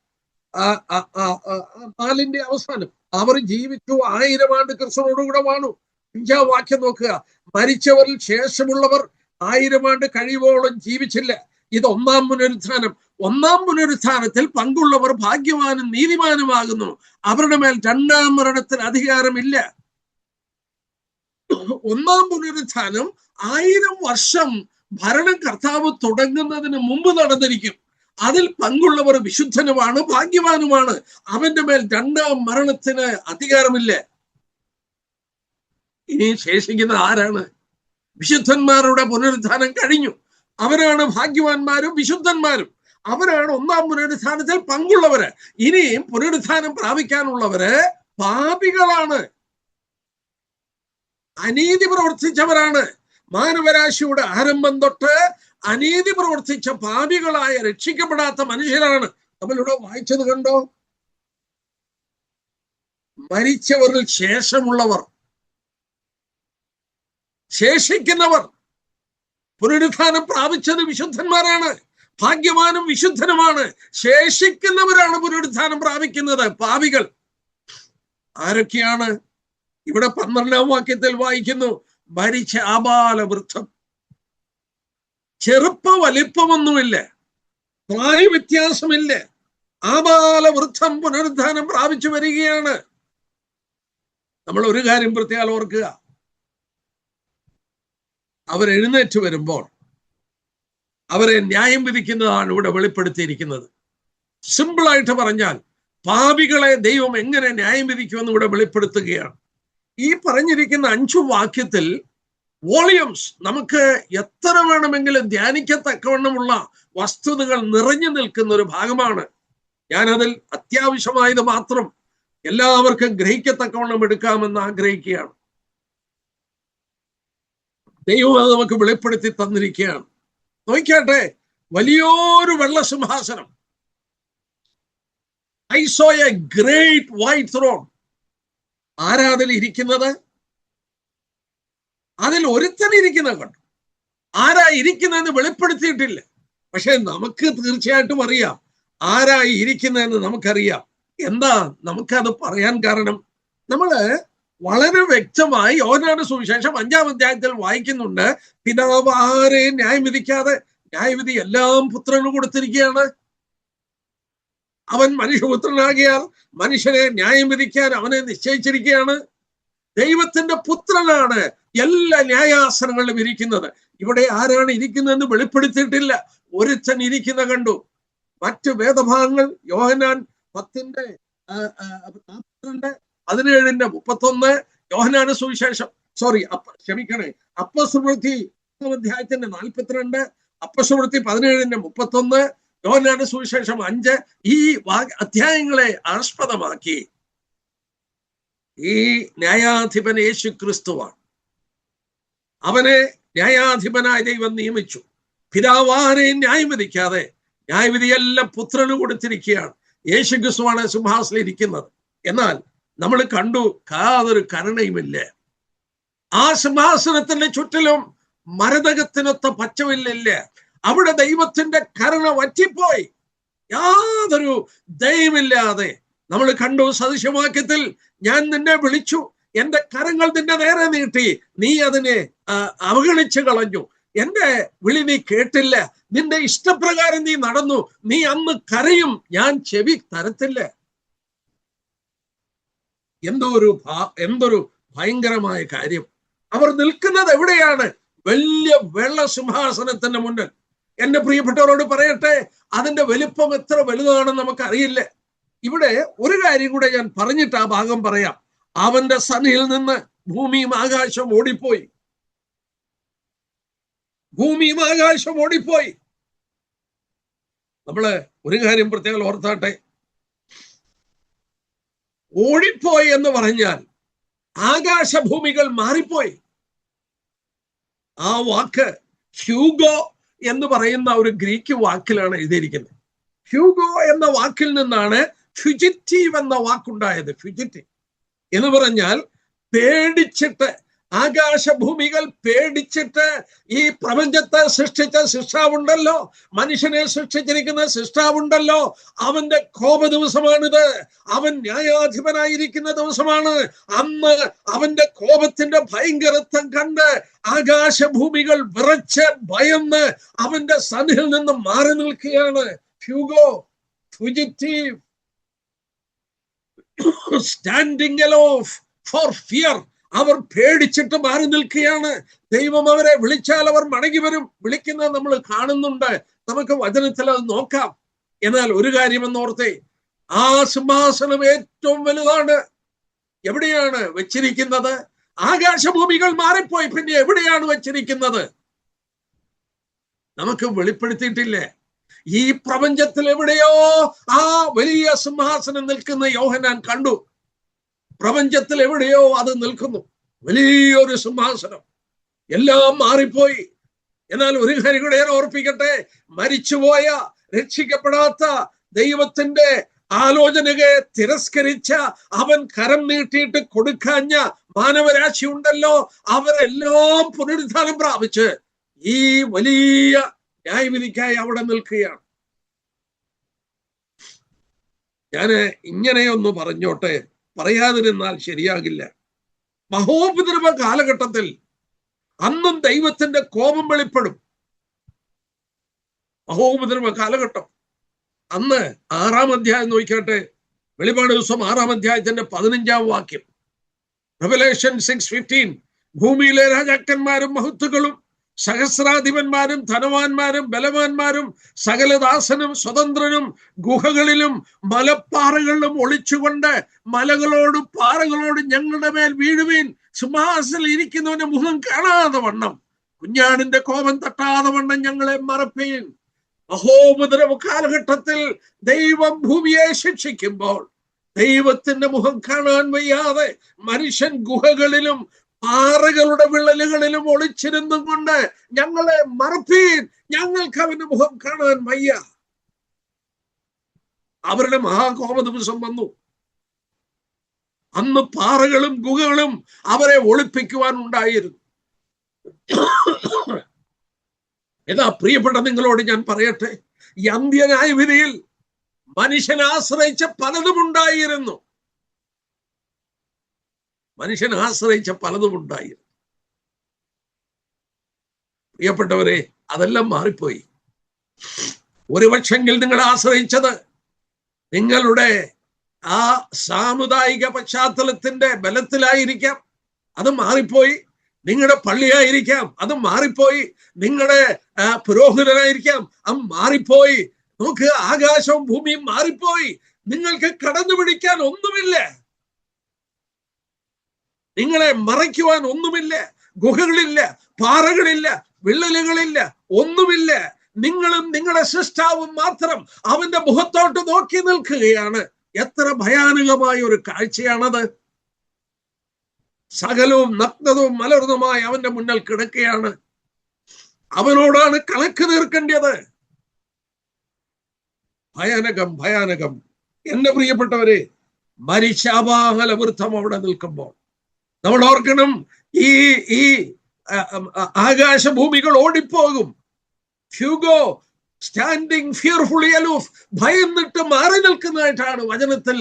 Speaker 1: 4-ന്റെ അവസാനം, അവർ ജീവിച്ചു 1000 ആണ്ട് ക്രിസ്തുവിനോടുകൂടെ വാണു. 5-ാം വാക്യം നോക്കുക, മരിച്ചവരിൽ ശേഷമുള്ളവർ 1000 ആണ്ട് കഴിയുവോളം ജീവിച്ചില്ല. ഇത് 1-ാം പുനരുത്ഥാനം. 1-ാം പുനരുത്ഥാനത്തിൽ പങ്കുള്ളവർ ഭാഗ്യവാനും നീതിമാനുമാകുന്നു. അവരുടെ മേൽ 2-ാം മരണത്തിന് അധികാരമില്ല. 1-ാം പുനരുത്ഥാനം 1000 വർഷം ഭരണം കർത്താവ് തുടങ്ങുന്നതിന് മുമ്പ് നടന്നിരിക്കും. അതിൽ പങ്കുള്ളവർ വിശുദ്ധനുമാണ്, ഭാഗ്യവാനുമാണ്. അവന്റെ മേൽ 2-ാം മരണത്തിന് അധികാരമില്ല. ഇനി ശേഷിക്കുന്ന ആരാണ്? വിശുദ്ധന്മാരുടെ പുനരുത്ഥാനം കഴിഞ്ഞു. അവരാണ് ഭാഗ്യവാന്മാരും വിശുദ്ധന്മാരും. അവരാണ് 1-ാം പുനരുത്ഥാനത്തിൽ പങ്കുള്ളവര്. ഇനിയും പുനരുത്ഥാനം പ്രാപിക്കാനുള്ളവര് പാപികളാണ്, അനീതി പ്രവർത്തിച്ചവരാണ്. മാനവരാശിയുടെ ആരംഭം തൊട്ട് അനീതി പ്രവർത്തിച്ച പാപികളായ രക്ഷിക്കപ്പെടാത്ത മനുഷ്യരാണ്. നമ്മളിവിടെ വായിച്ചത് കണ്ടോ? മരിച്ചവരിൽ ശേഷമുള്ളവർ, ശേഷിക്കുന്നവർ. പുനരുത്ഥാനം പ്രാപിച്ചത് വിശുദ്ധന്മാരാണ്, ഭാഗ്യവാനും വിശുദ്ധനുമാണ്. ശേഷിക്കുന്നവരാണ് പുനരുത്ഥാനം പ്രാപിക്കുന്നത്, പാപികൾ. ആരൊക്കെയാണ്? ഇവിടെ 12-ാം വാക്യത്തിൽ വായിക്കുന്നു, മരിച്ച ആബാലവൃദ്ധം. ചെറുപ്പ വലിപ്പമൊന്നുമില്ല, പ്രായ വ്യത്യാസമില്ല. ആബാലവൃദ്ധം പുനരുത്ഥാനം പ്രാപിച്ചു വരികയാണ്. നമ്മൾ ഒരു കാര്യം പ്രത്യേകം ഓർക്കുക, അവരെഴുന്നേറ്റ് വരുമ്പോൾ അവരെ ന്യായം വിധിക്കുന്നതാണ് ഇവിടെ വെളിപ്പെടുത്തിയിരിക്കുന്നത്. സിമ്പിളായിട്ട് പറഞ്ഞാൽ, പാപികളെ ദൈവം എങ്ങനെ ന്യായം വിധിക്കുമെന്ന് ഇവിടെ വെളിപ്പെടുത്തുകയാണ്. ഈ പറഞ്ഞിരിക്കുന്ന 5 വാക്യത്തിൽ വോളിയംസ്, നമുക്ക് എത്ര വേണമെങ്കിലും ധ്യാനിക്കത്തക്കവണ്ണമുള്ള വസ്തുതകൾ നിറഞ്ഞു നിൽക്കുന്ന ഒരു ഭാഗമാണ്. ഞാനതിൽ അത്യാവശ്യമായത് മാത്രം എല്ലാവർക്കും ഗ്രഹിക്കത്തക്കവണ്ണം എടുക്കാമെന്ന് ആഗ്രഹിക്കുകയാണ്. ദൈവം അത് നമുക്ക് വെളിപ്പെടുത്തി തന്നിരിക്കുകയാണ്. നോക്കിയാട്ടെ, വലിയൊരു വെള്ളസിംഹാസനം. I saw a great white throne. ആരാ അതിൽ ഇരിക്കുന്നത്? അതിൽ ഒരുത്തൻ ഇരിക്കുന്നത് കണ്ടു. ആരാ ഇരിക്കുന്നതെന്ന് വെളിപ്പെടുത്തിയിട്ടില്ല. പക്ഷെ നമുക്ക് തീർച്ചയായിട്ടും അറിയാം ആരാ ഇരിക്കുന്നതെന്ന് നമുക്കറിയാം. എന്താ നമുക്കത് പറയാൻ കാരണം? നമ്മള് വളരെ വ്യക്തമായി യോഹന്നാന്റെ സുവിശേഷം 5-ാം അധ്യായത്തിൽ വായിക്കുന്നുണ്ട്, പിതാവ് ആരെയും ന്യായം വിധിക്കാതെ ന്യായവിധി എല്ലാം പുത്രന് കൊടുത്തിരിക്കുകയാണ്. അവൻ മനുഷ്യപുത്രനാകിയാൽ മനുഷ്യനെ ന്യായം വിധിക്കാൻ അവനെ നിശ്ചയിച്ചിരിക്കുകയാണ്. ദൈവത്തിന്റെ പുത്രനാണ് എല്ലാ ന്യായാസനങ്ങളിലും ഇരിക്കുന്നത്. ഇവിടെ ആരാണ് ഇരിക്കുന്നതെന്ന് വെളിപ്പെടുത്തിയിട്ടില്ല. ഒരുത്തൻ ഇരിക്കുന്ന കണ്ടു. മറ്റ് വേദഭാഗങ്ങൾ യോഹന്നാൻ 10:17-31, യോഹന്നാന്റെ സുവിശേഷം അപ്പോസ്തലപ്രവൃത്തി 42, അപ്പോസ്തലപ്രവൃത്തി 17:31, യോഹന്നാന്റെ സുവിശേഷം 5, ഈ അധ്യായങ്ങളെ ആസ്പദമാക്കി ഈ ന്യായാധിപൻ യേശു ക്രിസ്തുവാണ്. അവനെ ന്യായാധിപനായി ദൈവം നിയമിച്ചു. പിതാവ് ആരെയും ന്യായം വിധിക്കാതെ ന്യായവിധിയെല്ലാം പുത്രന് കൊടുത്തിരിക്കുകയാണ്. യേശു ക്രിസ്തുവാണ് സിംഹാസനത്തിൽ ഇരിക്കുന്നത്. എന്നാൽ നമ്മൾ കണ്ടു, യാതൊരു കരുണയുമില്ല. ആ സിംഹാസനത്തിന്റെ ചുറ്റിലും മരതകത്തിനൊത്ത പച്ചവില്ലില്ല. അവിടെ ദൈവത്തിന്റെ കരുണ വറ്റിപ്പോയി. യാതൊരു ദയമില്ലാതെ നമ്മൾ കണ്ടു. സദൃശവാക്യത്തിൽ ഞാൻ നിന്നെ വിളിച്ചു, എന്റെ കരങ്ങൾ നിന്റെ നേരെ നീട്ടി, നീ അതിനെ അവഗണിച്ചു കളഞ്ഞു. എന്റെ വിളി നീ കേട്ടില്ല, നിന്റെ ഇഷ്ടപ്രകാരം നീ നടന്നു. നീ അന്ന് കരയും, ഞാൻ ചെവി തരത്തില്ല. എന്തൊരു ഭയങ്കരമായ കാര്യം. അവർ നിൽക്കുന്നത് എവിടെയാണ്? വലിയ വെള്ള സിംഹാസനത്തിന്റെ മുന്നിൽ. എന്റെ പ്രിയപ്പെട്ടവരോട് പറയട്ടെ, അതിന്റെ വലിപ്പം എത്ര വലുതാണെന്ന് നമുക്കറിയില്ല. ഇവിടെ ഒരു കാര്യം കൂടെ ഞാൻ പറഞ്ഞിട്ട് ആ ഭാഗം പറയാം. അവന്റെ സന്നിധിയിൽ നിന്ന് ഭൂമിയും ആകാശവും ഓടിപ്പോയി. ഭൂമിയും ആകാശം ഓടിപ്പോയി. നമ്മള് ഒരു കാര്യം പ്രത്യേകം ഓർത്താട്ടെ, ഓടിപ്പോയി എന്ന് പറഞ്ഞാൽ ആകാശഭൂമികൾ മാറിപ്പോയി. ആ വാക്ക് ഹ്യൂഗോ എന്ന് പറയുന്ന ഒരു ഗ്രീക്ക് വാക്കിലാണ് എഴുതിയിരിക്കുന്നത്. ഹ്യൂഗോ എന്ന വാക്കിൽ നിന്നാണ് ഫ്യൂജിറ്റീവ് എന്ന വാക്കുണ്ടായത്. ഫ്യൂജിറ്റീവ് എന്ന് പറഞ്ഞാൽ പേടിച്ചിട്ട്, ആകാശഭൂമികൾ പേടിച്ചിട്ട്. ഈ പ്രപഞ്ചത്തെ സൃഷ്ടിച്ച സൃഷ്ടാവുണ്ടല്ലോ, മനുഷ്യനെ സൃഷ്ടിച്ചിരിക്കുന്ന സൃഷ്ടാവുണ്ടല്ലോ, അവന്റെ കോപ ദിവസമാണിത്. അവൻ ന്യായാധിപനായിരിക്കുന്ന ദിവസമാണ്. അന്ന് അവന്റെ കോപത്തിന്റെ ഭയങ്കരത്വം കണ്ട് ആകാശഭൂമികൾ വിറച്ച് ഭയന്ന് അവന്റെ സന്നിധിയിൽ നിന്ന് മാറി നിൽക്കുകയാണ്. Hugo, fugitive, standing aloof for fear. അവർ പേടിച്ചിട്ട് മാറി നിൽക്കുകയാണ്. ദൈവം അവരെ വിളിച്ചാൽ അവർ മടങ്ങി വരും. വിളിക്കുന്നത് നമ്മൾ കാണുന്നുണ്ട്. നമുക്ക് വചനത്തിൽ അത് നോക്കാം. എന്നാൽ ഒരു കാര്യമെന്നോർത്തേ, ആ സിംഹാസനം ഏറ്റവും വലുതാണ്. എവിടെയാണ് വെച്ചിരിക്കുന്നത്? ആകാശഭൂമികൾ മാറിപ്പോയി, പിന്നെ എവിടെയാണ് വെച്ചിരിക്കുന്നത്? നമുക്ക് വെളിപ്പെടുത്തിയിട്ടില്ലേ. ഈ പ്രപഞ്ചത്തിൽ എവിടെയോ ആ വലിയ സിംഹാസനം നിൽക്കുന്ന യോഹന്നാൻ കണ്ടു. പ്രപഞ്ചത്തിൽ എവിടെയോ അത് നിൽക്കുന്നു, വലിയൊരു സിംഹാസനം. എല്ലാം മാറിപ്പോയി. എന്നാൽ ഒരു കാര്യം കൂടെ ഞാൻ ഓർപ്പിക്കട്ടെ, മരിച്ചുപോയ, രക്ഷിക്കപ്പെടാത്ത, ദൈവത്തിന്റെ ആലോചനയെ തിരസ്കരിച്ച, അവൻ കരം നീട്ടിയിട്ട് കൊടുക്കാഞ്ഞ മാനവരാശി ഉണ്ടല്ലോ, അവരെല്ലാം പുനരുദ്ധാനം പ്രാപിച്ച് ഈ വലിയ ന്യായവിധിക്കായി അവിടെ നിൽക്കുകയാണ്. ഞാന് ഇങ്ങനെയൊന്ന് പറഞ്ഞോട്ടെ, പറയാതിരുന്നാൽ ശരിയാകില്ല. മഹോപദ്രവ കാലഘട്ടത്തിൽ അന്നും ദൈവത്തിന്റെ കോപം വെളിപ്പെടും. മഹോപദ്രവ കാലഘട്ടം അന്ന് 6-ാം അധ്യായം നോക്കിയാട്ടെ. വെളിപാട് ദിവസം 6-ാം അധ്യായത്തിന്റെ 15-ാം വാക്യം, Revelation 6:15. ഭൂമിയിലെ രാജാക്കന്മാരും മഹത്തുക്കളും സഹസ്രാധിപന്മാരും ധനവാന്മാരും ബലവാന്മാരും സകലദാസനും സ്വതന്ത്രനും ഗുഹകളിലും മലപ്പാറകളിലും ഒളിച്ചുകൊണ്ട് മലകളോടും പാറകളോടും ഞങ്ങളുടെ മേൽ വീഴുവീൻ, സിംഹാസനത്തിൽ ഇരിക്കുന്നവന്റെ മുഖം കാണാതെ വണ്ണം, കുഞ്ഞാടിന്റെ കോപം തട്ടാതെ വണ്ണം ഞങ്ങളെ മറപ്പീൻ. മഹോപദ്രവ കാലഘട്ടത്തിൽ ദൈവം ഭൂമിയെ ശിക്ഷിക്കുമ്പോൾ ദൈവത്തിന്റെ മുഖം കാണാൻ വയ്യാതെ മനുഷ്യൻ ഗുഹകളിലും പാറകളുടെ വിള്ളലുകളിലും ഒളിച്ചിരുന്നും കൊണ്ട് ഞങ്ങളെ മറപ്പീൻ, ഞങ്ങൾക്ക് അവന്റെ മുഖം കാണാൻ വയ്യ. അവരുടെ മഹാകോപ ദിവസം വന്നു. അന്ന് പാറകളും ഗുഹകളും അവരെ ഒളിപ്പിക്കുവാൻ ഉണ്ടായിരുന്നു. എന്നാ പ്രിയപ്പെട്ട നിങ്ങളോട് ഞാൻ പറയട്ടെ, ഈ അന്ത്യന്യായവിധിയിൽ മനുഷ്യനെ ആശ്രയിച്ച പലതും ഉണ്ടായിരുന്നു. മനുഷ്യൻ ആശ്രയിച്ച പലതും ഉണ്ടായിരുന്നു. പ്രിയപ്പെട്ടവരെ, അതെല്ലാം മാറിപ്പോയി. ഒരുപക്ഷെങ്കിൽ നിങ്ങൾ ആശ്രയിച്ചത് നിങ്ങളുടെ ആ സാമുദായിക പശ്ചാത്തലത്തിന്റെ ബലത്തിലായിരിക്കാം, അത് മാറിപ്പോയി. നിങ്ങളുടെ പള്ളിയായിരിക്കാം, അത് മാറിപ്പോയി. നിങ്ങളുടെ പുരോഹിതനായിരിക്കാം, അത് മാറിപ്പോയി. നോക്ക്, ആകാശവും ഭൂമിയും മാറിപ്പോയി. നിങ്ങൾക്ക് കടന്നു പിടിക്കാൻ ഒന്നുമില്ല, നിങ്ങളെ മറയ്ക്കുവാൻ ഒന്നുമില്ല. ഗുഹകളില്ല, പാറകളില്ല, വിള്ളലുകളില്ല, ഒന്നുമില്ല. നിങ്ങളും നിങ്ങളുടെ സൃഷ്ടാവും മാത്രം അവന്റെ മുഖത്തോട്ട് നോക്കി നിൽക്കുകയാണ്. എത്ര ഭയാനകമായ ഒരു കാഴ്ചയാണത്. സകലവും നഗ്നതവും മലർന്നുമായി അവന്റെ മുന്നിൽ കിടക്കുകയാണ്. അവനോടാണ് കണക്ക് തീർക്കേണ്ടത്. ഭയാനകം, ഭയാനകം. എന്റെ പ്രിയപ്പെട്ടവരെ, മരിശാപാഹല വൃത്തം അവിടെ നിൽക്കുമ്പോൾ നമ്മൾ ഓർക്കണം, ഈ ആകാശഭൂമികൾ ഓടിപ്പോകും. ഫ്യൂഗോ സ്റ്റാൻഡിങ് ഫിയർഫുള്ളി അലൂഫ്, ഭയന്നിട്ട് മാറി നിൽക്കുന്നതായിട്ടാണ് വചനത്തിൽ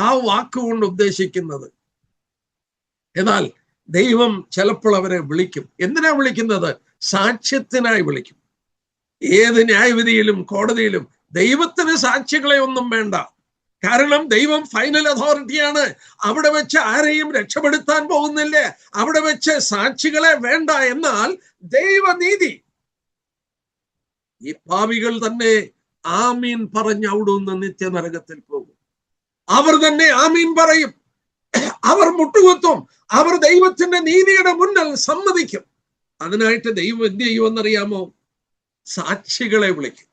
Speaker 1: ആ വാക്കുകൊണ്ട് ഉദ്ദേശിക്കുന്നത്. എന്നാൽ ദൈവം ചിലപ്പോൾ അവരെ വിളിക്കും. എന്തിനാ വിളിക്കുന്നത്? സാക്ഷ്യത്തിനായി വിളിക്കും. ഏത് ന്യായവിധിയിലും കോടതിയിലും ദൈവത്തിന് സാക്ഷികളെ ഒന്നും വേണ്ട. കാരണം ദൈവം ഫൈനൽ അതോറിറ്റിയാണ്. അവിടെ വെച്ച് ആരെയും രക്ഷപ്പെടുത്താൻ പോകുന്നില്ല. അവിടെ വെച്ച് സാക്ഷികളെ വേണ്ട. എന്നാൽ ദൈവനീതി, ഈ പാപികൾ തന്നെ ആമീൻ പറഞ്ഞ് അവിടുന്ന് നിത്യനരകത്തിൽ പോകും. അവർ തന്നെ ആമീൻ പറയും, അവർ മുട്ടുകുത്തും, അവർ ദൈവത്തിന്റെ നീതിയുടെ മുന്നിൽ സമ്മതിക്കും. അതിനായിട്ട് ദൈവം എന്ത് ചെയ്യുമെന്നറിയാമോ? സാക്ഷികളെ വിളിക്കും.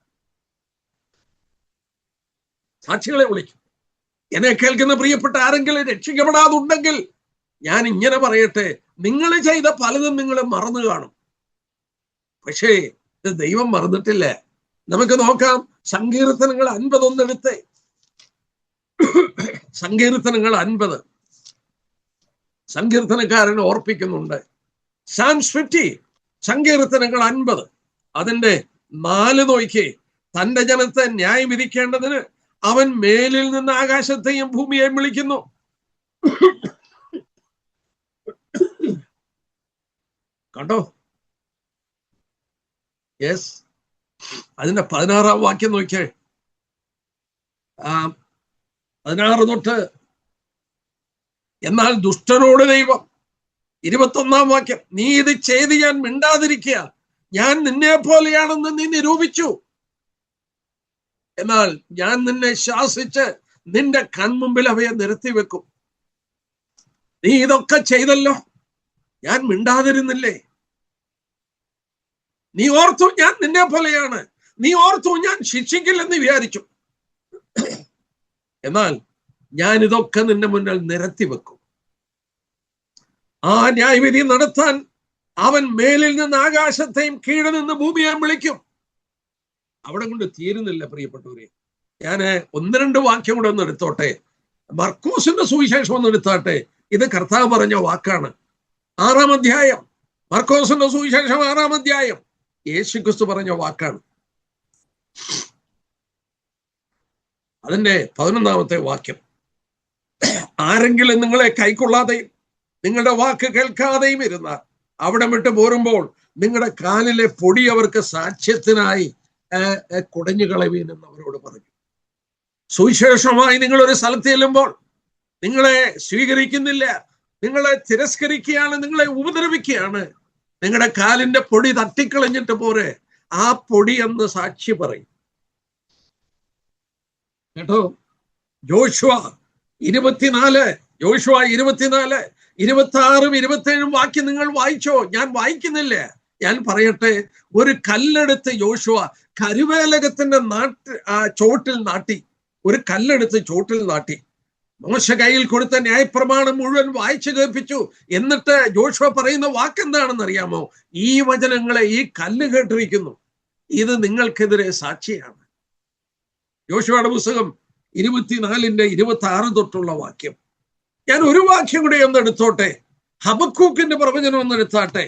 Speaker 1: സാക്ഷികളെ വിളിക്കും. എന്നെ കേൾക്കുന്ന പ്രിയപ്പെട്ട ആരെങ്കിലും രക്ഷിക്കപ്പെടാതുണ്ടെങ്കിൽ ഞാൻ ഇങ്ങനെ പറയട്ടെ, നിങ്ങൾ ചെയ്ത പലതും നിങ്ങൾ മറന്നു കാണും. പക്ഷേ ഇത് ദൈവം മറന്നിട്ടില്ല. നമുക്ക് നോക്കാം, സങ്കീർത്തനങ്ങൾ 50 എടുത്തേ. സങ്കീർത്തനങ്ങൾ 50 സങ്കീർത്തനക്കാരൻ ഓർപ്പിക്കുന്നുണ്ട്. സാംസ് 50, സങ്കീർത്തനങ്ങൾ 50 അതിന്റെ 4 നോക്കി. തന്റെ ജനത്തെ ന്യായം വിധിക്കേണ്ടതിന് അവൻ മേലിൽ നിന്ന് ആകാശത്തെയും ഭൂമിയെയും വിളിക്കുന്നു. കണ്ടോ? യെസ്, അതിന്റെ 16 വാക്യം നോക്കിയേ. 16 തൊട്ട്. എന്നാൽ ദുഷ്ടനോട് ദൈവം, 21 വാക്യം, നീ ഇത് ചെയ്ത് ഞാൻ മിണ്ടാതിരിക്കുക, ഞാൻ നിന്നെ പോലെയാണെന്ന് നീ നിരൂപിച്ചു. എന്നാൽ ഞാൻ നിന്നെ ശാസിച്ച് നിന്റെ കൺമുമ്പിൽ അവയെ നിരത്തി വെക്കും. നീ ഇതൊക്കെ ചെയ്തല്ലോ, ഞാൻ മിണ്ടാതിരുന്നില്ലേ? നീ ഓർത്തു ഞാൻ നിന്നെ പോലെയാണ്, നീ ഓർത്തു ഞാൻ ശിക്ഷിക്കില്ലെന്ന് വിചാരിച്ചു. എന്നാൽ ഞാൻ ഇതൊക്കെ നിന്റെ മുന്നിൽ നിരത്തി വെക്കും. ആ ന്യായവിധി നടത്താൻ അവൻ മേലിൽ നിന്ന് ആകാശത്തെയും കീഴെ നിന്ന് ഭൂമിയെയും വിളിക്കും. അവിടെ കൊണ്ട് തീരുന്നില്ല പ്രിയപ്പെട്ടവരെ. ഞാൻ 1-2 വാക്യം കൂടെ ഒന്ന് എടുത്തോട്ടെ. മർക്കോസിന്റെ സുവിശേഷം ഒന്ന് എടുത്താട്ടെ. ഇത് കർത്താവ് പറഞ്ഞ വാക്കാണ്. 6-ാം അധ്യായം, മർക്കോസിന്റെ സുവിശേഷം 6-ാം അധ്യായം, യേശുക്രിസ്തു പറഞ്ഞ വാക്കാണ്. അതിന്റെ 11-ാമത്തെ വാക്യം, ആരെങ്കിലും നിങ്ങളെ കൈക്കൊള്ളാതെയും നിങ്ങളുടെ വാക്ക് കേൾക്കാതെയും ഇരുന്നാൽ അവിടെ വിട്ട് പോരുമ്പോൾ നിങ്ങളുടെ കാലിലെ പൊടി അവർക്ക് സാക്ഷ്യത്തിനായി കുടഞ്ഞു കളവീനെന്ന് അവരോട് പറഞ്ഞു. സുവിശേഷമായി നിങ്ങളൊരു സ്ഥലത്ത് ചെല്ലുമ്പോൾ നിങ്ങളെ സ്വീകരിക്കുന്നില്ല, നിങ്ങളെ തിരസ്കരിക്കുകയാണ്, നിങ്ങളെ ഉപദ്രവിക്കുകയാണ്, നിങ്ങളുടെ കാലിന്റെ പൊടി തട്ടിക്കളഞ്ഞിട്ട് പോരെ, ആ പൊടി എന്ന് സാക്ഷി പറയും കേട്ടോ. യോശുവ 24, 26, 27 വാക്യം നിങ്ങൾ വായിച്ചോ? ഞാൻ വായിക്കുന്നില്ല, ഞാൻ പറയട്ടെ. ഒരു കല്ലെടുത്ത് യോശുവ കരുവേലകത്തിന്റെ ചോട്ടിൽ നാട്ടി. ഒരു കല്ലെടുത്ത് ചോട്ടിൽ നാട്ടി. മോശ കയ്യിൽ കൊടുത്ത ന്യായപ്രമാണം മുഴുവൻ വായിച്ചു കേൾപ്പിച്ചു. എന്നിട്ട് യോശുവ പറയുന്ന വാക്കെന്താണെന്ന് അറിയാമോ? ഈ വചനങ്ങളെ ഈ കല്ല് കേട്ടിരിക്കുന്നു, ഇത് നിങ്ങൾക്കെതിരെ സാക്ഷിയാണ്. യോശുവയുടെ പുസ്തകം 24:26 തൊട്ടുള്ള വാക്യം. ഞാൻ ഒരു വാക്യം കൂടി ഒന്ന് എടുത്തോട്ടെ. ഹബക്കൂക്കിന്റെ പ്രവചനം ഒന്ന് എടുത്താട്ടെ.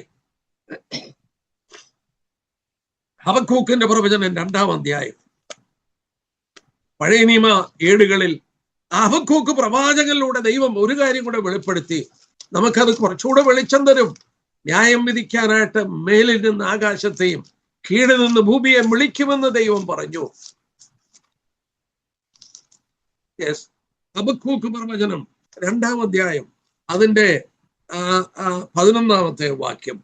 Speaker 1: ഹബക്കൂക്കിന്റെ പ്രവചനം 2-ാം അധ്യായം. പഴയ നിയമ ഏടുകളിൽ ഹബക്കൂക്ക് പ്രവാചകനിലൂടെ ദൈവം ഒരു കാര്യം കൂടെ വെളിപ്പെടുത്തി. നമുക്കത് കുറച്ചുകൂടെ വെളിച്ചം തരും. ന്യായം വിധിക്കാനായിട്ട് മേലിൽ നിന്ന് ആകാശത്തെയും കീഴിൽ നിന്ന് ഭൂമിയെ വിളിക്കുമെന്ന് ദൈവം പറഞ്ഞു. ഹബക്കൂക്ക് പ്രവചനം 2-ാം അധ്യായം അതിന്റെ 11-ാമത്തെ വാക്യം.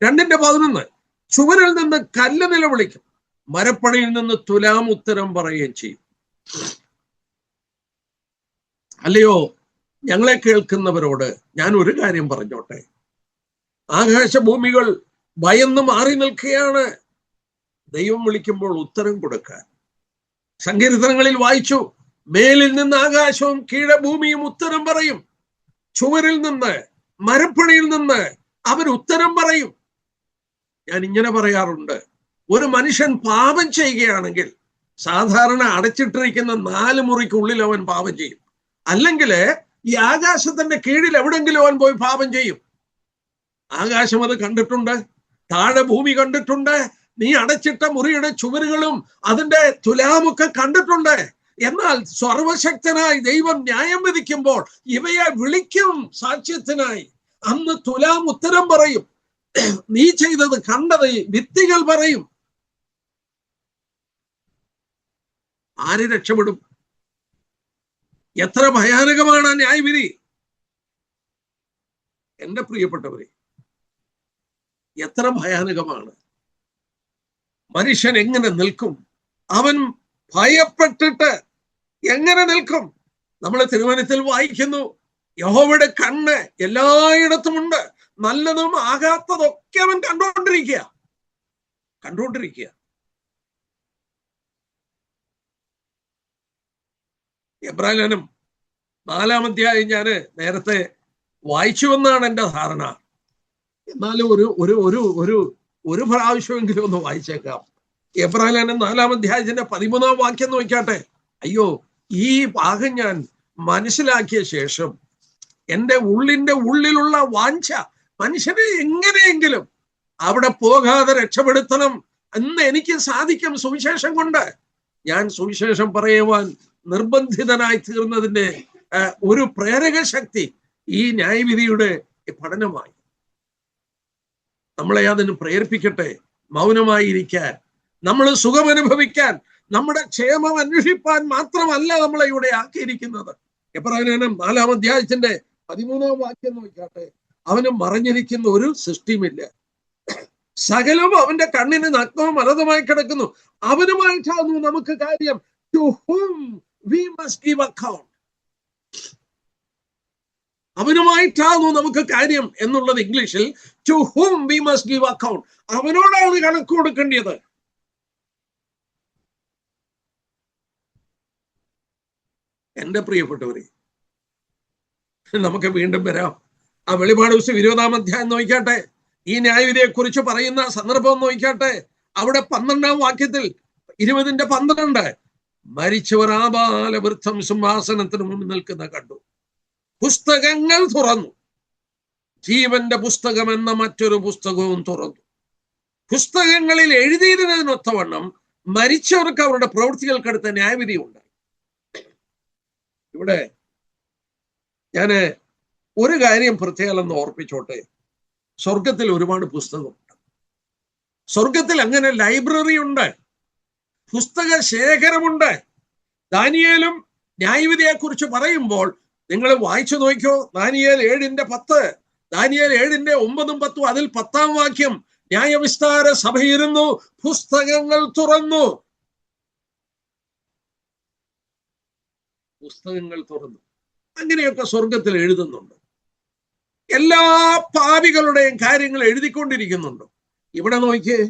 Speaker 1: 2:11. ചുവരിൽ നിന്ന് കല്ല് നിലവിളിക്കും, മരപ്പണിയിൽ നിന്ന് തുലാം ഉത്തരം പറയുകയും ചെയ്യും. അല്ലയോ ഞങ്ങളെ കേൾക്കുന്നവരോട് ഞാൻ ഒരു കാര്യം പറഞ്ഞോട്ടെ. ആകാശഭൂമികൾ ഭയന്ന് മാറി നിൽക്കുകയാണ് ദൈവം വിളിക്കുമ്പോൾ ഉത്തരം കൊടുക്കാൻ. സങ്കീർത്തനങ്ങളിൽ വായിച്ചു, മേലിൽ നിന്ന് ആകാശവും കീഴെ ഭൂമിയും ഉത്തരം പറയും. ചുവരിൽ നിന്ന് മരപ്പണിയിൽ നിന്ന് അവർ ഉത്തരം പറയും. ഞാൻ ഇങ്ങനെ പറയാറുണ്ട്, ഒരു മനുഷ്യൻ പാപം ചെയ്യുകയാണെങ്കിൽ സാധാരണ അടച്ചിട്ടിരിക്കുന്ന 4 മുറിക്കുള്ളിൽ അവൻ പാപം ചെയ്യും. അല്ലെങ്കിൽ ഈ ആകാശത്തിന്റെ കീഴിൽ എവിടെങ്കിലും അവൻ പോയി പാപം ചെയ്യും. ആകാശം അത് കണ്ടിട്ടുണ്ട്, താഴെ ഭൂമി കണ്ടിട്ടുണ്ട്, നീ അടച്ചിട്ട മുറിയുടെ ചുവരുകളും അതിന്റെ തുലാമൊക്കെ കണ്ടിട്ടുണ്ട്. എന്നാൽ സർവശക്തനായി ദൈവം ന്യായം വിധിക്കുമ്പോൾ ഇവയെ വിളിക്കും സാക്ഷ്യത്തിനായി. അന്ന് തുലാം ഉത്തരം പറയും. നീ ചെയ്തത് കണ്ടത് ഭിത്തികൾ പറയും. ആര് രക്ഷപ്പെടും? എത്ര ഭയാനകമാണ് ആ ന്യായവിധി എന്റെ പ്രിയപ്പെട്ടവരെ, എത്ര ഭയാനകമാണ്. മനുഷ്യൻ എങ്ങനെ നിൽക്കും? അവൻ ഭയപ്പെട്ടിട്ട് എങ്ങനെ നിൽക്കും? നമ്മൾ തിരുവചനത്തിൽ വായിക്കുന്നു, യഹോവയുടെ കണ്ണ് എല്ലായിടത്തുമുണ്ട്, നല്ലതും ആകാത്തതൊക്കെ അവൻ കണ്ടുകൊണ്ടിരിക്കുക. എബ്രായലേഖനം 4-ാം അധ്യായം ഞാൻ നേരത്തെ വായിച്ചു എന്നാണ് എൻ്റെ ധാരണ. എന്നാലും ഒരു പ്രാവശ്യമെങ്കിലും ഒന്ന് വായിച്ചേക്കാം. എബ്രായലേഖനം 4-ാം അധ്യായത്തിന്റെ 13-ാം വാക്യം നോക്കാട്ടെ. അയ്യോ, ഈ ഭാഗം ഞാൻ മനസ്സിലാക്കിയ ശേഷം എൻ്റെ ഉള്ളിന്റെ ഉള്ളിലുള്ള വാഞ്ച മനുഷ്യനെ എങ്ങനെയെങ്കിലും അവിടെ പോകാതെ രക്ഷപ്പെടുത്തണം എന്ന് എനിക്ക് സാധിക്കും സുവിശേഷം കൊണ്ട്. ഞാൻ സുവിശേഷം പറയുവാൻ നിർബന്ധിതനായി തീർന്നതിന്റെ ഒരു പ്രേരക ശക്തി ഈ ന്യായവിധിയുടെ പഠനമായി. നമ്മളെ അതിന് പ്രേരിപ്പിക്കട്ടെ. മൗനമായിരിക്കാൻ, നമ്മൾ സുഖമനുഭവിക്കാൻ, നമ്മുടെ ക്ഷേമം അന്വേഷിപ്പാൻ മാത്രമല്ല നമ്മളെ ഇവിടെ ആക്കിയിരിക്കുന്നത്. എബ്രായലേഖനം 4-ാം അധ്യായത്തിന്റെ 13-ാം വാക്യം നോക്കാട്ടെ. അവന് മറഞ്ഞിരിക്കുന്ന ഒരു സൃഷ്ടിയുമില്ല, സകലവും അവന്റെ കണ്ണിന് നഗ്നവും അനന്തമായി കിടക്കുന്നു. അവനുമായിട്ടാണ് നമുക്ക് കാര്യം. To whom we must give account. അവനുമായിട്ടാണ് നമുക്ക് കാര്യം എന്നുള്ളത് ഇംഗ്ലീഷിൽ to whom we must give account. അവനോടാണ് കണക്ക് കൊടുക്കേണ്ടത്. എന്റെ പ്രിയപ്പെട്ടവരെ, നമുക്ക് വീണ്ടും വരാം. ആ വെളിപാട് പുസ്തകം 20-ാം അധ്യായം നോക്കാട്ടെ. ഈ ന്യായവിധിയെ കുറിച്ച് പറയുന്ന സന്ദർഭം നോക്കാട്ടെ. അവിടെ 12-ാം വാക്യത്തിൽ 20:12 മരിച്ചവർ ആബാലവൃദ്ധം സിംഹാസനത്തിന് മുന്നിൽ നിൽക്കുന്ന കണ്ടു. പുസ്തകങ്ങൾ തുറന്നു, ജീവന്റെ പുസ്തകം എന്ന മറ്റൊരു പുസ്തകവും തുറന്നു. പുസ്തകങ്ങളിൽ എഴുതിയിരുന്നതിനൊത്തവണ്ണം മരിച്ചവർക്ക് അവരുടെ പ്രവൃത്തികൾക്കടുത്ത ന്യായവിധി ഉണ്ടായി. ഇവിടെ ഞാന് ഒരു കാര്യം പ്രത്യേകം ഓർപ്പിച്ചോട്ടെ. സ്വർഗത്തിൽ ഒരുപാട് പുസ്തകമുണ്ട്. സ്വർഗത്തിൽ അങ്ങനെ ലൈബ്രറി ഉണ്ട്, പുസ്തക ശേഖരമുണ്ട്. ദാനിയേലും ന്യായവിധിയെ കുറിച്ച് പറയുമ്പോൾ നിങ്ങൾ വായിച്ചു നോക്കിയോ. ദാനിയേൽ 7:10, ദാനിയേൽ 7:9-10, അതിൽ 10-ാം വാക്യം, ന്യായവിസ്താര സഭയിരുന്നു, പുസ്തകങ്ങൾ തുറന്നു. പുസ്തകങ്ങൾ തുറന്നു. അങ്ങനെയൊക്കെ സ്വർഗത്തിൽ എഴുതുന്നുണ്ട്. എല്ലാ പാപികളുടെയും കാര്യങ്ങൾ എഴുതിക്കൊണ്ടിരിക്കുന്നുണ്ട്. ഇവിടെ നോക്കിയേ,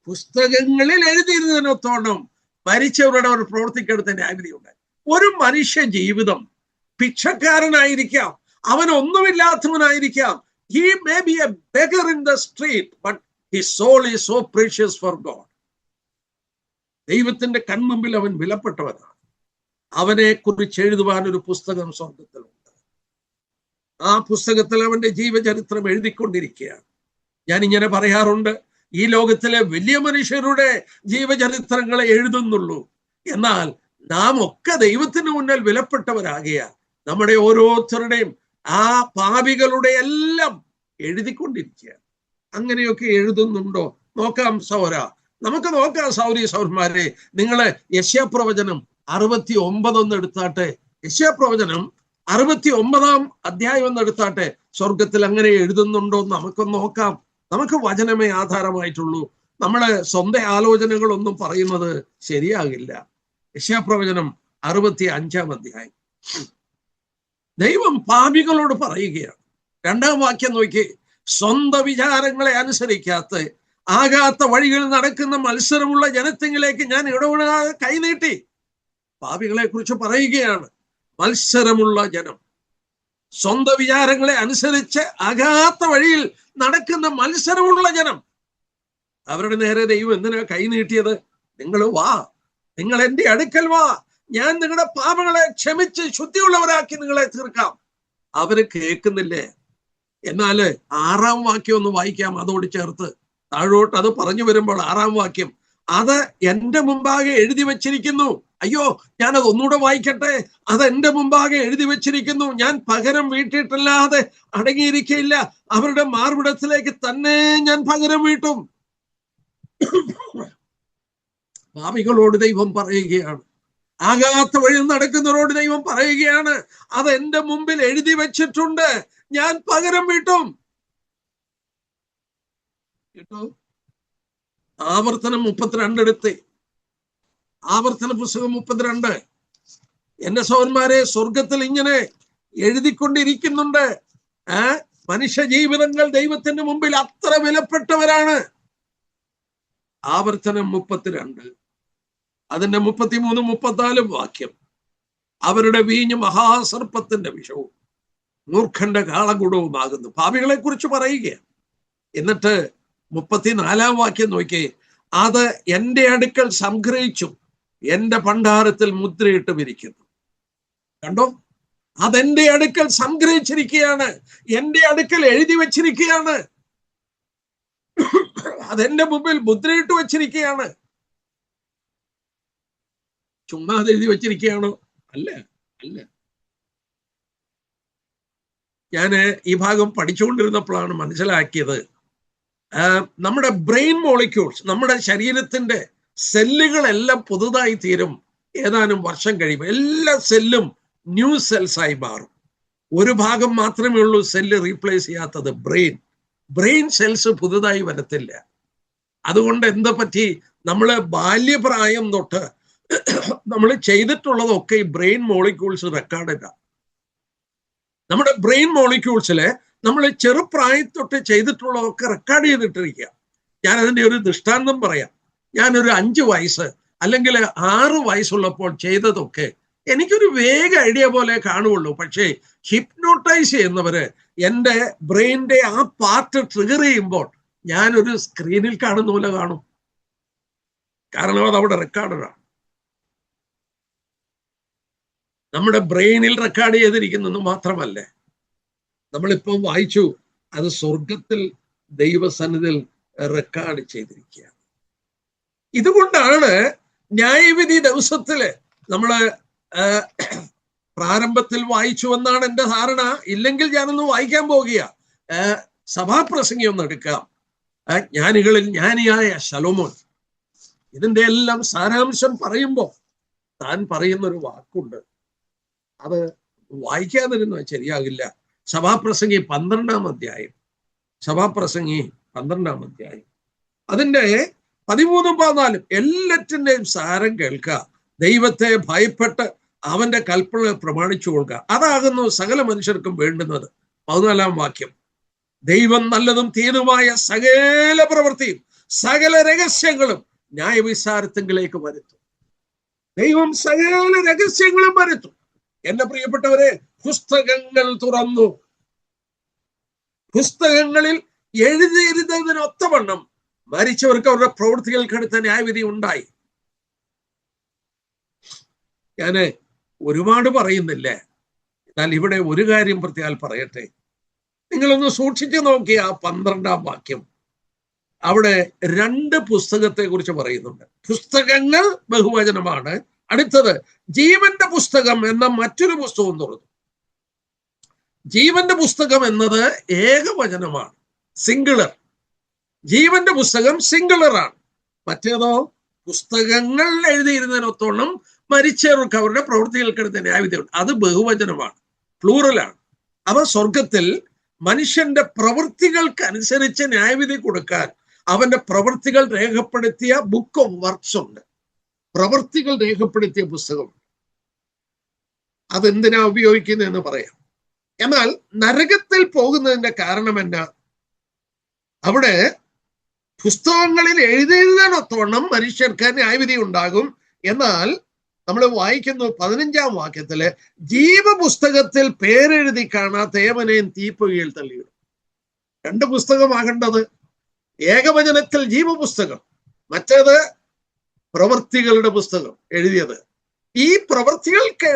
Speaker 1: പുസ്തകങ്ങളിൽ എഴുതിയിരുന്നതിനൊത്തോണം മരിച്ചവരുടെ ഒരു പ്രവൃത്തിക്കെടുത്ത ന്യായവിധി ഉണ്ടായി. ഒരു മനുഷ്യ ജീവിതം, ഭിക്ഷക്കാരനായിരിക്കാം, അവൻ ഒന്നുമില്ലാത്തവനായിരിക്കാം, he may be a beggar in the street, but his soul is so precious for God. ദൈവത്തിന്റെ കൺമുമ്പിൽ അവൻ വിലപ്പെട്ടവനാണ്. അവനെ കുറിച്ച് എഴുതുവാൻ ഒരു പുസ്തകം സ്വർഗത്തിലുണ്ട്. ആ പുസ്തകത്തിൽ അവന്റെ ജീവചരിത്രം എഴുതിക്കൊണ്ടിരിക്കുകയാണ്. ഞാൻ ഇങ്ങനെ പറയാറുണ്ട്, ഈ ലോകത്തിലെ വലിയ മനുഷ്യരുടെ ജീവചരിത്രങ്ങളെ എഴുതുന്നുള്ളൂ. എന്നാൽ നാം ഒക്കെ ദൈവത്തിന് മുന്നിൽ വിലപ്പെട്ടവരാകിയാൽ നമ്മുടെ ഓരോരുത്തരുടെയും ആ പാപികളുടെ എല്ലാം എഴുതിക്കൊണ്ടിരിക്കുകയാണ്. അങ്ങനെയൊക്കെ എഴുതുന്നുണ്ടോ? നോക്കാം സൗര, നമുക്ക് നോക്കാം സൗരി സൗരന്മാരെ. നിങ്ങള് യെശയ്യാപ്രവചനം 69 എടുത്താട്ടെ. യെശയ്യാപ്രവചനം 69-ാം അധ്യായം ഒന്ന് എടുത്താട്ടെ. സ്വർഗത്തിൽ അങ്ങനെ എഴുതുന്നുണ്ടോ നമുക്കൊന്ന് നോക്കാം. നമുക്ക് വചനമേ ആധാരമായിട്ടുള്ളൂ. നമ്മള് സ്വന്തം ആലോചനകളൊന്നും പറയുന്നത് ശരിയാകില്ല. യെശയ്യാപ്രവചനം 65-ാം അധ്യായം. ദൈവം പാപികളോട് പറയുകയാണ്. 2-ാം വാക്യം നോക്കി, സ്വന്തം വിചാരങ്ങളെ അനുസരിക്കാത്ത ആകാത്ത വഴികളിൽ നടക്കുന്ന മത്സരമുള്ള ജനത്തിങ്കിലേക്ക് ഞാൻ ഇടപെടാതെ കൈനീട്ടി. പാപികളെ കുറിച്ച് പറയുകയാണ്. മത്സരമുള്ള ജനം, സ്വന്തം വിചാരങ്ങളെ അനുസരിച്ച് ആകാത്ത വഴിയിൽ നടക്കുന്ന മത്സരമുള്ള ജനം, അവരുടെ നേരെ ദൈവം എന്തിനാ കൈനീട്ടിയത്? നിങ്ങൾ വാ, നിങ്ങൾ എൻ്റെ അടുക്കൽ വാ, ഞാൻ നിങ്ങളുടെ പാപങ്ങളെ ക്ഷമിച്ച് ശുദ്ധിയുള്ളവരാക്കി നിങ്ങളെ തീർക്കാം. അവര് കേൾക്കുന്നില്ലേ? എന്നാല് 6-ാം വാക്യം ഒന്ന് വായിക്കാം അതോട് ചേർത്ത്. താഴോട്ട് അത് പറഞ്ഞു വരുമ്പോൾ 6-ാം വാക്യം, അത് എൻ്റെ മുമ്പാകെ എഴുതി വച്ചിരിക്കുന്നു. അയ്യോ, ഞാനത് ഒന്നുകൂടെ വായിക്കട്ടെ. അത് എൻ്റെ മുമ്പാകെ എഴുതി വച്ചിരിക്കുന്നു, ഞാൻ പകരം വീട്ടിയിട്ടല്ലാതെ അടങ്ങിയിരിക്കയില്ല. അവരുടെ മാർവിടത്തിലേക്ക് തന്നെ ഞാൻ പകരം വീട്ടും. പാപികളോട് ദൈവം പറയുകയാണ്, ആകാത്ത വഴി നടക്കുന്നവരോട് ദൈവം പറയുകയാണ്, അത് എൻ്റെ മുമ്പിൽ എഴുതി വെച്ചിട്ടുണ്ട്, ഞാൻ പകരം വീട്ടും. കേട്ടോ? ആവർത്തനം 32 എടുത്ത്, ആവർത്തന പുസ്തകം 32. എന്റെ സഹോദരന്മാരെ, സ്വർഗത്തിൽ ഇങ്ങനെ എഴുതിക്കൊണ്ടിരിക്കുന്നുണ്ട്. മനുഷ്യ ജീവിതങ്ങൾ ദൈവത്തിന്റെ മുമ്പിൽ അത്ര വിലപ്പെട്ടവരാണ്. ആവർത്തനം 32 അതിന്റെ 33, 34 വാക്യം, അവരുടെ വീഞ്ഞ് മഹാസർപ്പത്തിന്റെ വിഷവും മൂർഖന്റെ കാളകൂടവുമാകുന്നു. പാപികളെ കുറിച്ച് പറയുകയാണ്. എന്നിട്ട് 34-ാം വാക്യം നോക്കിയേ, അത് എൻ്റെ അടുക്കൽ സംഗ്രഹിച്ചു എൻ്റെ ഭണ്ഡാരത്തിൽ മുദ്രയിട്ട് വിരിക്കുന്നു. കണ്ടോ? അതെന്റെ അടുക്കൽ സംഗ്രഹിച്ചിരിക്കുകയാണ്, എൻ്റെ അടുക്കൽ എഴുതി വച്ചിരിക്കുകയാണ്, അതെന്റെ മുമ്പിൽ മുദ്രയിട്ട് വച്ചിരിക്കുകയാണ്. ചുമ്മാ അത് എഴുതി വച്ചിരിക്കുകയാണോ? അല്ല, അല്ല. ഞാന് ഈ ഭാഗം പഠിച്ചുകൊണ്ടിരുന്നപ്പോഴാണ് മനസ്സിലാക്കിയത്, നമ്മുടെ ബ്രെയിൻ മോളിക്യൂൾസ്, നമ്മുടെ ശരീരത്തിന്റെ സെല്ലുകളെല്ലാം പുതുതായി തീരും. ഏതാനും വർഷം കഴിയുമ്പോൾ എല്ലാ സെല്ലും ന്യൂ സെൽസ് ആയി മാറും. ഒരു ഭാഗം മാത്രമേ ഉള്ളൂ സെല്ല് റീപ്ലേസ് ചെയ്യാത്തത്, ബ്രെയിൻ സെൽസ് പുതുതായി വരത്തില്ല. അതുകൊണ്ട് എന്താ പറ്റി, നമ്മള് ബാല്യപ്രായം തൊട്ട് നമ്മൾ ചെയ്തിട്ടുള്ളതൊക്കെ ഈ ബ്രെയിൻ മോളിക്യൂൾസ് റെക്കോർഡില്ല. നമ്മുടെ ബ്രെയിൻ മോളിക്യൂൾസില് നമ്മൾ ചെറുപ്രായത്തൊട്ട് ചെയ്തിട്ടുള്ളതൊക്കെ റെക്കോർഡ് ചെയ്തിട്ടിരിക്കുക. ഞാൻ അതിന്റെ ഒരു ദൃഷ്ടാന്തം പറയാം. ഞാനൊരു 5 വയസ്സ് അല്ലെങ്കിൽ 6 വയസ്സുള്ളപ്പോൾ ചെയ്തതൊക്കെ എനിക്കൊരു വേഗ ഐഡിയ പോലെ കാണുള്ളൂ. പക്ഷേ ഹിപ്നോട്ടൈസ് ചെയ്യുന്നവര് എൻ്റെ ബ്രെയിനിന്റെ ആ പാർട്ട് ട്രിഗർ ചെയ്യുമ്പോൾ ഞാനൊരു സ്ക്രീനിൽ കാണുന്ന പോലെ കാണും. കാരണം അത് അവിടെ റെക്കോർഡാണ്. നമ്മുടെ ബ്രെയിനിൽ റെക്കോർഡ് ചെയ്തിരിക്കുന്നത് മാത്രമല്ല, നമ്മളിപ്പം വായിച്ചു, അത് സ്വർഗത്തിൽ ദൈവസന്നിധിയിൽ റെക്കോർഡ് ചെയ്തിരിക്കുകയാണ്. ഇതുകൊണ്ടാണ് ന്യായവിധി ദിവസത്തില് നമ്മള് പ്രാരംഭത്തിൽ വായിച്ചു എന്നാണ് എൻ്റെ ധാരണ. ഇല്ലെങ്കിൽ ഞാനൊന്ന് വായിക്കാൻ പോകുക. സഭാപ്രസംഗി ഒന്ന് എടുക്കാം. ജ്ഞാനികളിൽ ജ്ഞാനിയായ ശലോമോൻ ഇതിന്റെ എല്ലാം സാരാംശം പറയുമ്പോൾ താൻ പറയുന്നൊരു വാക്കുണ്ട്. അത് വായിക്കാതിരുന്ന ശരിയാകില്ല. സഭാപ്രസംഗി 12-ാം അധ്യായം, സഭാപ്രസംഗി 12-ാം അധ്യായം അതിന്റെ 13-14 എല്ലാറ്റിന്റെയും സാരം കേൾക്കുക, ദൈവത്തെ ഭയപ്പെട്ട് അവന്റെ കൽപ്പനകൾ പ്രമാണിച്ചു കൊള്ളുക, അതാകുന്നു സകല മനുഷ്യർക്കും വേണ്ടുന്നത്. 14-ാം വാക്യം, ദൈവം നല്ലതും തീരുമായ സകല പ്രവൃത്തിയും സകല രഹസ്യങ്ങളും ന്യായവിസ്താരത്തിലേക്ക് വരുത്തും. ദൈവം സകല രഹസ്യങ്ങളും വരുത്തും. എന്റെ പ്രിയപ്പെട്ടവരെ, പുസ്തകങ്ങൾ തുറന്നു. പുസ്തകങ്ങളിൽ എഴുതിയിരുന്നതിനൊത്തവണ്ണം മരിച്ചവർക്ക് അവരുടെ പ്രവൃത്തികൾക്കടുത്ത ന്യായവിധി ഉണ്ടായി. ഞാന് ഒരുപാട് പറയുന്നില്ലേ, എന്നാൽ ഇവിടെ ഒരു കാര്യം പ്രത്യേകം പറയട്ടെ. നിങ്ങളൊന്ന് സൂക്ഷിച്ചു നോക്കിയ 12-ാം വാക്യം, അവിടെ 2 പുസ്തകത്തെ കുറിച്ച് പറയുന്നുണ്ട്. പുസ്തകങ്ങൾ ബഹുവചനമാണ്. അടുത്തത് ജീവന്റെ പുസ്തകം എന്ന മറ്റൊരു പുസ്തകം തുറന്നു. ജീവന്റെ പുസ്തകം എന്നത് ഏകവചനമാണ്, സിംഗുലർ. ജീവന്റെ പുസ്തകം സിംഗുലറാണ്. മറ്റേതോ പുസ്തകങ്ങൾ എഴുതിയിരുന്നതിനൊത്തോണം മരിച്ചവർക്ക് അവരുടെ പ്രവൃത്തികൾക്കെടുത്ത ന്യായവിധിയുണ്ട്. അത് ബഹുവചനമാണ്, പ്ലൂറലാണ്. അവ സ്വർഗത്തിൽ മനുഷ്യന്റെ പ്രവൃത്തികൾക്ക് അനുസരിച്ച് ന്യായവിധി കൊടുക്കാൻ അവന്റെ പ്രവൃത്തികൾ രേഖപ്പെടുത്തിയ ബുക്ക് ഓഫ് വർക്ക്സ് ഉണ്ട്. പ്രവൃത്തികൾ രേഖപ്പെടുത്തിയ പുസ്തകം. അതെന്തിനാ ഉപയോഗിക്കുന്നതെന്ന് പറയാം. എന്നാൽ നരകത്തിൽ പോകുന്നതിന്റെ കാരണം എന്നാ? അവിടെ പുസ്തകങ്ങളിൽ എഴുതിയതിനൊത്തോണം മനുഷ്യർക്ക് ന്യായവിധി ഉണ്ടാകും. എന്നാൽ നമ്മൾ വായിക്കുന്നു 15-ാം വാക്യത്തില്, ജീവപുസ്തകത്തിൽ പേരെഴുതി കാണാത്ത ഏവനെയും തീപ്പൊയ്യിൽ തള്ളിയിടും. 2 പുസ്തകമാകേണ്ടത്. ഏകവചനത്തിൽ ജീവപുസ്തകം, മറ്റേത് പ്രവൃത്തികളുടെ പുസ്തകം എഴുതിയത്. ഈ പ്രവൃത്തികൾക്ക്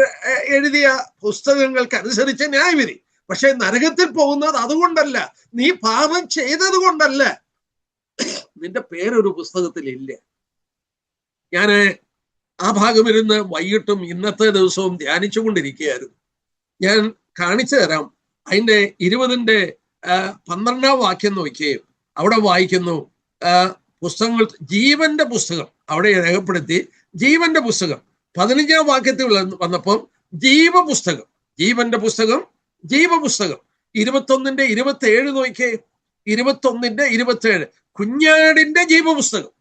Speaker 1: എഴുതിയ പുസ്തകങ്ങൾക്ക് അനുസരിച്ച് ന്യായവിധി. പക്ഷെ നരകത്തിൽ പോകുന്നത് അതുകൊണ്ടല്ല, നീ പാപം ചെയ്തത് കൊണ്ടല്ല, നിന്റെ പേരൊരു പുസ്തകത്തിൽ ഇല്ല. ഞാന് ആ ഭാഗമിരുന്ന് വൈകിട്ടും ഇന്നത്തെ ദിവസവും ധ്യാനിച്ചു കൊണ്ടിരിക്കുകയായിരുന്നു. ഞാൻ കാണിച്ചു തരാം. അതിന്റെ 20-ന്റെ 12-ാം വാക്യം നോക്കിയേ, അവിടെ വായിക്കുന്നു, പുസ്തകങ്ങൾ ജീവന്റെ പുസ്തകം അവിടെ രേഖപ്പെടുത്തി. ജീവന്റെ പുസ്തകം 15-ാം വാക്യത്തിൽ വന്നപ്പം ജീവപുസ്തകം, ജീവന്റെ പുസ്തകം, ജീവപുസ്തകം. 21-ന്റെ 27 നോക്കിയേ, 21-ന്റെ 27 കുഞ്ഞാടിന്റെ ജീവപുസ്തകം.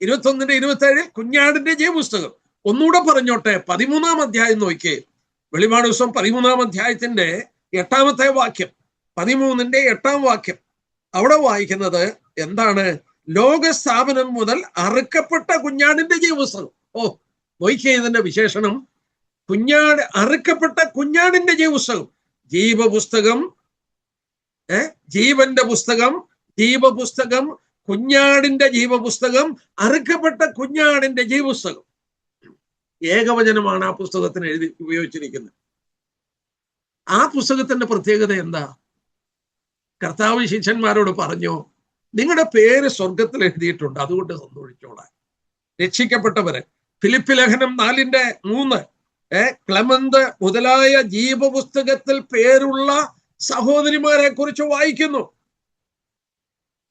Speaker 1: 21-ന്റെ 27 കുഞ്ഞാടിന്റെ ജീവപുസ്തകം. ഒന്നുകൂടെ പറഞ്ഞോട്ടെ, 13-ാം അധ്യായം നോക്കിയേ, വെളിപാട് ദിവസം 13-ാം അധ്യായത്തിന്റെ 8-ാമത്തെ വാക്യം, 13-ന്റെ 8-ാം വാക്യം. അവിടെ വായിക്കുന്നത് എന്താണ്? ലോകസ്ഥാപനം മുതൽ അറുക്കപ്പെട്ട കുഞ്ഞാടിന്റെ ജീവപുസ്തകം. ഓ, നോക്കിയേ ഇതിന്റെ വിശേഷണം. കുഞ്ഞാട്, അറുക്കപ്പെട്ട കുഞ്ഞാടിന്റെ ജീവപുസ്തകം. ജീവപുസ്തകം, ജീവന്റെ പുസ്തകം, ജീവപുസ്തകം, കുഞ്ഞാടിന്റെ ജീവപുസ്തകം, അറുക്കപ്പെട്ട കുഞ്ഞാടിന്റെ ജീവപുസ്തകം. ഏകവചനമാണ് ആ പുസ്തകത്തിന് എഴുതി ഉപയോഗിച്ചിരിക്കുന്നത്. ആ പുസ്തകത്തിന്റെ പ്രത്യേകത എന്താ? കർത്താവ് ശിഷ്യന്മാരോട് പറഞ്ഞു, നിങ്ങളുടെ പേര് സ്വർഗത്തിൽ എഴുതിയിട്ടുണ്ട്, അതുകൊണ്ട് സന്തോഷിച്ചോളാൻ. രക്ഷിക്കപ്പെട്ടവര്, ഫിലിപ്പി ലേഖനം 4:3, ക്ലെമന്ത് മുതലായ ജീവപുസ്തകത്തിൽ പേരുള്ള സഹോദരിമാരെ കുറിച്ച് വായിക്കുന്നു.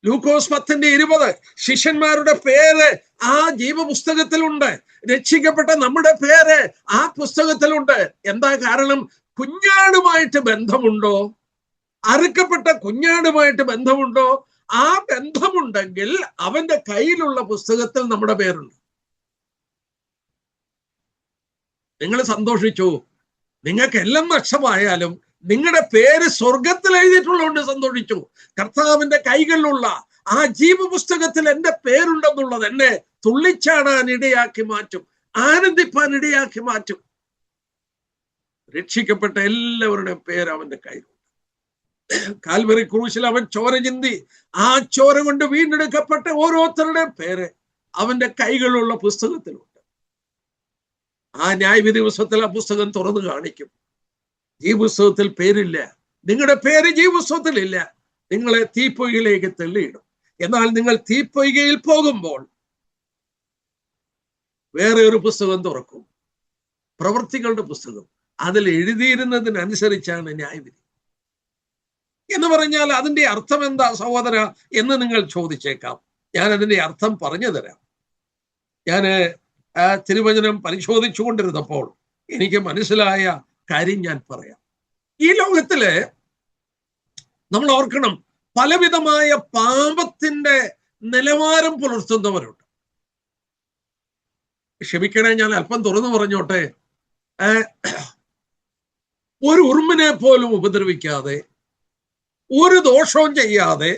Speaker 1: ലൂക്കോസ് 10:20 ശിഷ്യന്മാരുടെ പേര് ആ ജീവപുസ്തകത്തിലുണ്ട്. രക്ഷിക്കപ്പെട്ട നമ്മുടെ പേര് ആ പുസ്തകത്തിലുണ്ട്. എന്താ കാരണം? കുഞ്ഞാടുമായിട്ട് ബന്ധമുണ്ടോ? അറുക്കപ്പെട്ട കുഞ്ഞാടുമായിട്ട് ബന്ധമുണ്ടോ? ആ ബന്ധമുണ്ടെങ്കിൽ അവന്റെ കയ്യിലുള്ള പുസ്തകത്തിൽ നമ്മുടെ പേരുണ്ട്. നിങ്ങൾ സന്തോഷിച്ചു. നിങ്ങൾക്ക് എല്ലാം നഷ്ടമായാലും നിങ്ങളുടെ പേര് സ്വർഗത്തിൽ എഴുതിയിട്ടുള്ളതുകൊണ്ട് സന്തോഷിച്ചു. കർത്താവിന്റെ കൈകളിലുള്ള ആ ജീവപുസ്തകത്തിൽ എന്റെ പേരുണ്ടെന്നുള്ളത് എന്നെ തുള്ളിച്ചാടാൻ ഇടയാക്കി മാറ്റും, ആനന്ദിപ്പാൻ ഇടയാക്കി മാറ്റും. രക്ഷിക്കപ്പെട്ട എല്ലാവരുടെയും പേര് അവന്റെ കയ്യിലുണ്ട്. കാൽവറി ക്രൂശിൽ അവൻ ചോര ചിന്തി, ആ ചോര കൊണ്ട് വീണ്ടെടുക്കപ്പെട്ട ഓരോരുത്തരുടെയും പേര് അവന്റെ കൈകളിലുള്ള പുസ്തകത്തിലുണ്ട്. ആ ന്യായവിധി ദിവസത്തിൽ ആ പുസ്തകം തുറന്നു കാണിക്കും. ജീവപുസ്തകത്തിൽ പേരില്ല, നിങ്ങളുടെ പേര് ജീവപുസ്തകത്തിലില്ല, നിങ്ങളെ തീപ്പൊയ്കയിലേക്ക് തള്ളിയിടും. എന്നാൽ നിങ്ങൾ തീപ്പൊയ്കയിൽ പോകുമ്പോൾ വേറെ ഒരു പുസ്തകം തുറക്കും, പ്രവൃത്തികളുടെ പുസ്തകം. അതിൽ എഴുതിയിരുന്നതിനനുസരിച്ചാണ് ന്യായവിധി. എന്ന് പറഞ്ഞാൽ അതിന്റെ അർത്ഥം എന്താ സഹോദര എന്ന് നിങ്ങൾ ചോദിച്ചേക്കാം. ഞാൻ അതിന്റെ അർത്ഥം പറഞ്ഞു തരാം. ഞാന് തിരുവചനം പരിശോധിച്ചു കൊണ്ടിരുന്നപ്പോൾ എനിക്ക് മനസ്സിലായ കാര്യം ഞാൻ പറയാം. ഈ ലോകത്തില് നമ്മൾ ഓർക്കണം, പലവിധമായ പാപത്തിന്റെ നിലവാരം പുലർത്തുന്നവരുണ്ട്. ക്ഷമിക്കണേ, ഞാൻ അല്പം തുറന്നു പറഞ്ഞോട്ടെ. ഒരു ഉറുമ്പിനെ പോലും ഉപദ്രവിക്കാതെ, ഒരു ദോഷവും ചെയ്യാതെ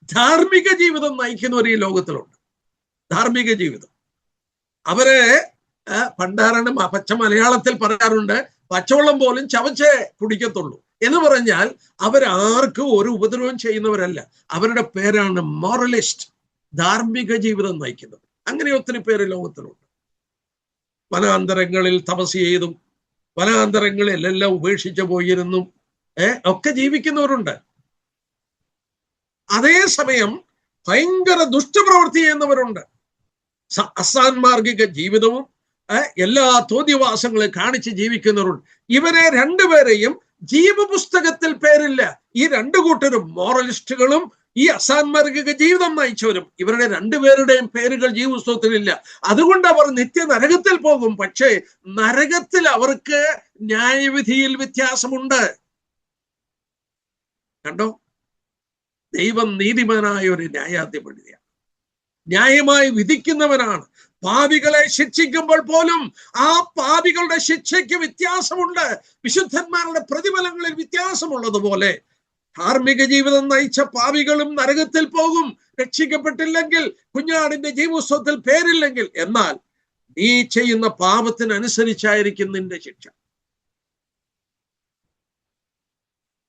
Speaker 1: ധാർമ്മിക ജീവിതം നയിക്കുന്നവർ ഈ ലോകത്തിലുണ്ട്. ധാർമ്മിക ജീവിതം. അവരെ പണ്ടാരാണ് പച്ച മലയാളത്തിൽ പറയാറുണ്ട്, പച്ചവെള്ളം പോലും ചവച്ചേ കുടിക്കത്തുള്ളൂ എന്ന് പറഞ്ഞാൽ അവരാർക്കും ഒരു ഉപദ്രവം ചെയ്യുന്നവരല്ല. അവരുടെ പേരാണ് മോറലിസ്റ്റ്, ധാർമ്മിക ജീവിതം നയിക്കുന്നത്. അങ്ങനെ ഒത്തിരി പേര് ലോകത്തിലുണ്ട്. വനാന്തരങ്ങളിൽ തപസ് ചെയ്തും വനാന്തരങ്ങളിൽ എല്ലാം ഉപേക്ഷിച്ചു പോയിരുന്നും ഒക്കെ ജീവിക്കുന്നവരുണ്ട്. അതേസമയം ഭയങ്കര ദുഷ്ടപ്രവൃത്തി ചെയ്യുന്നവരുണ്ട്. അസാൻമാർഗിക ജീവിതവും എല്ലാ തോന്നിവാസങ്ങളും കാണിച്ച് ജീവിക്കുന്നവരുണ്ട്. ഇവരെ രണ്ടുപേരെയും ജീവപുസ്തകത്തിൽ പേരില്ല. ഈ രണ്ടു കൂട്ടരും, മോറലിസ്റ്റുകളും ഈ അസാൻമാർഗിക ജീവിതം നയിച്ചവരും, ഇവരുടെ രണ്ടുപേരുടെയും പേരുകൾ ജീവപുസ്തകത്തിലില്ല. അതുകൊണ്ട് അവർ നിത്യ നരകത്തിൽ പോകും. പക്ഷേ നരകത്തിൽ അവർക്ക് ന്യായവിധിയിൽ വ്യത്യാസമുണ്ട്. കണ്ടോ? ദൈവം നീതിമാനായ ഒരു ന്യായാധിപതിയാണ്, ന്യായമായി വിധിക്കുന്നവനാണ്. പാപികളെ ശിക്ഷിക്കുമ്പോൾ പോലും ആ പാപികളുടെ ശിക്ഷയ്ക്ക് വ്യത്യാസമുണ്ട്. വിശുദ്ധന്മാരുടെ പ്രതിഫലങ്ങളിൽ വ്യത്യാസമുള്ളതുപോലെ ധാർമ്മിക ജീവിതം നയിച്ച പാപികളും നരകത്തിൽ പോകും, രക്ഷിക്കപ്പെട്ടില്ലെങ്കിൽ, കുഞ്ഞാടിന്റെ ജീവപുസ്തകത്തിൽ പേരില്ലെങ്കിൽ. എന്നാൽ നീ ചെയ്യുന്ന പാപത്തിനനുസരിച്ചായിരിക്കും നിന്റെ ശിക്ഷ.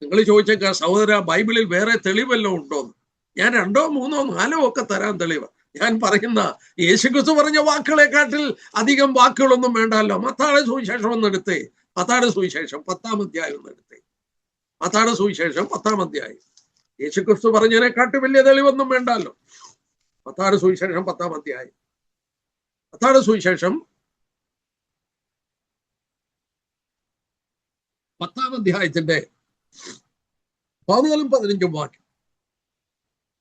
Speaker 1: നിങ്ങൾ ചോദിച്ചേക്കാം, സഹോദര, ബൈബിളിൽ വേറെ തെളിവല്ലോ ഉണ്ടോന്ന്? ഞാൻ 2, 3, 4 ഒക്കെ തരാൻ തെളിവ്. ഞാൻ പറയുന്ന യേശുക്രിസ്തു പറഞ്ഞ വാക്കുകളെക്കാട്ടിൽ അധികം വാക്കുകളൊന്നും വേണ്ടല്ലോ. മത്തായിയുടെ സുവിശേഷം ഒന്നെടുത്തേ, മത്തായിയുടെ സുവിശേഷം 10-ാം അധ്യായം ഒന്നെടുത്തേ. മത്തായിയുടെ സുവിശേഷം 10-ാം അധ്യായം. യേശുക്രിസ്തു പറഞ്ഞതിനെക്കാട്ടും വലിയ തെളിവൊന്നും വേണ്ടല്ലോ. മത്തായിയുടെ സുവിശേഷം 10-ാം അധ്യായം. മത്തായിയുടെ സുവിശേഷം 10-ാം അധ്യായത്തിന്റെ 14-ഉം 15-ഉം വാക്യം.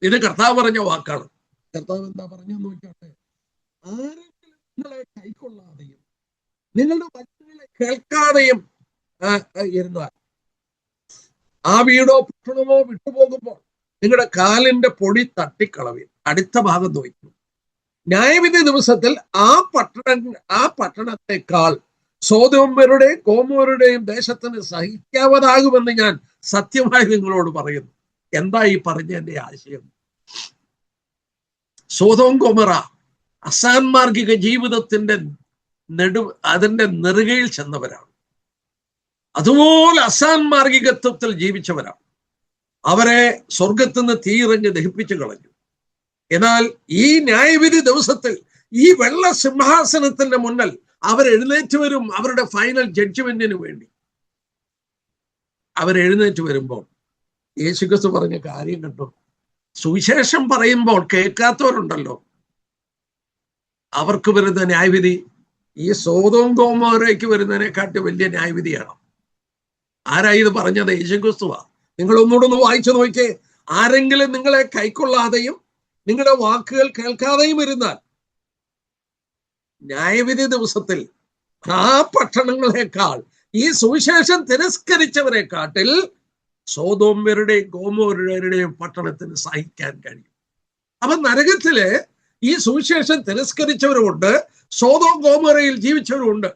Speaker 1: ഇത് കർത്താവ് പറഞ്ഞ വാക്കാണ്. കർത്താവ് എന്താ പറഞ്ഞെന്ന് നോക്കട്ടെ. ആരെങ്കിലും നിങ്ങളെ കൈക്കൊള്ളാതെയും നിങ്ങളുടെ വചനങ്ങളെ കേൾക്കാതെയും ഇരുന്നാൽ, ആ വീടോ പട്ടണമോ വിട്ടുപോകുമ്പോൾ നിങ്ങളുടെ കാലിന്റെ പൊടി തട്ടിക്കളവിൻ. അടുത്ത ഭാഗം നോക്കും. ന്യായവിധി ദിവസത്തിൽ ആ പട്ടണത്തെക്കാൾ സോദോമ്യരുടെയും ഗോമോരുടെയും ദേശത്തിന് സഹിക്കാവതാകുമെന്ന് ഞാൻ സത്യമായി നിങ്ങളോട് പറയുന്നു. എന്താ ഈ പറഞ്ഞതിന്റെ ആശയം? സോദോം ഗോമറ അസാൻമാർഗിക ജീവിതത്തിന്റെ അതിന്റെ നെറുകയിൽ ചെന്നവരാണ്. അതുപോലെ അസാൻമാർഗികത്വത്തിൽ ജീവിച്ചവരാണ്. അവരെ സ്വർഗത്തിൽ നിന്ന് തീയിറങ്ങി ദഹിപ്പിച്ചു കളഞ്ഞു. എന്നാൽ ഈ ന്യായവിധി ദിവസത്തിൽ ഈ വെള്ള സിംഹാസനത്തിന്റെ മുന്നിൽ അവരെഴുന്നേറ്റ് വരും. അവരുടെ ഫൈനൽ ജഡ്ജ്മെന്റിന് വേണ്ടി അവരെഴുന്നേറ്റ് വരുമ്പോൾ യേശുക്രിസ്തു പറഞ്ഞ കാര്യം കണ്ടു. സുവിശേഷം പറയുമ്പോൾ കേൾക്കാത്തവരുണ്ടല്ലോ, അവർക്ക് വരുന്ന ന്യായവിധി ഈ സോദോം ഗോമോരയ്ക്ക് വരുന്നതിനെക്കാട്ട് വലിയ ന്യായവിധിയാണ്. ആരാ ഇത് പറഞ്ഞത്? യേശുക്രിസ്തുവാ. നിങ്ങൾ ഒന്നുകൂടെ വായിച്ചു നോക്കിയേ. ആരെങ്കിലും നിങ്ങളെ കൈക്കൊള്ളാതെയും നിങ്ങളുടെ വാക്കുകൾ കേൾക്കാതെയും ഇരുന്നാൽ ന്യായവിധി ദിവസത്തിൽ ആ പട്ടണങ്ങളെക്കാൾ, ഈ സുവിശേഷം തിരസ്കരിച്ചവരെക്കാട്ടിൽ സോദോമ്യരുടെയും ഗോമോരരുടെയും പട്ടണത്തിന് സഹിക്കാൻ കഴിയും. അപ്പൊ നരകത്തില് ഈ സുവിശേഷം തിരസ്കരിച്ചവരുമുണ്ട്, സോദോം ഗോമോരയിൽ ജീവിച്ചവരുമുണ്ട്.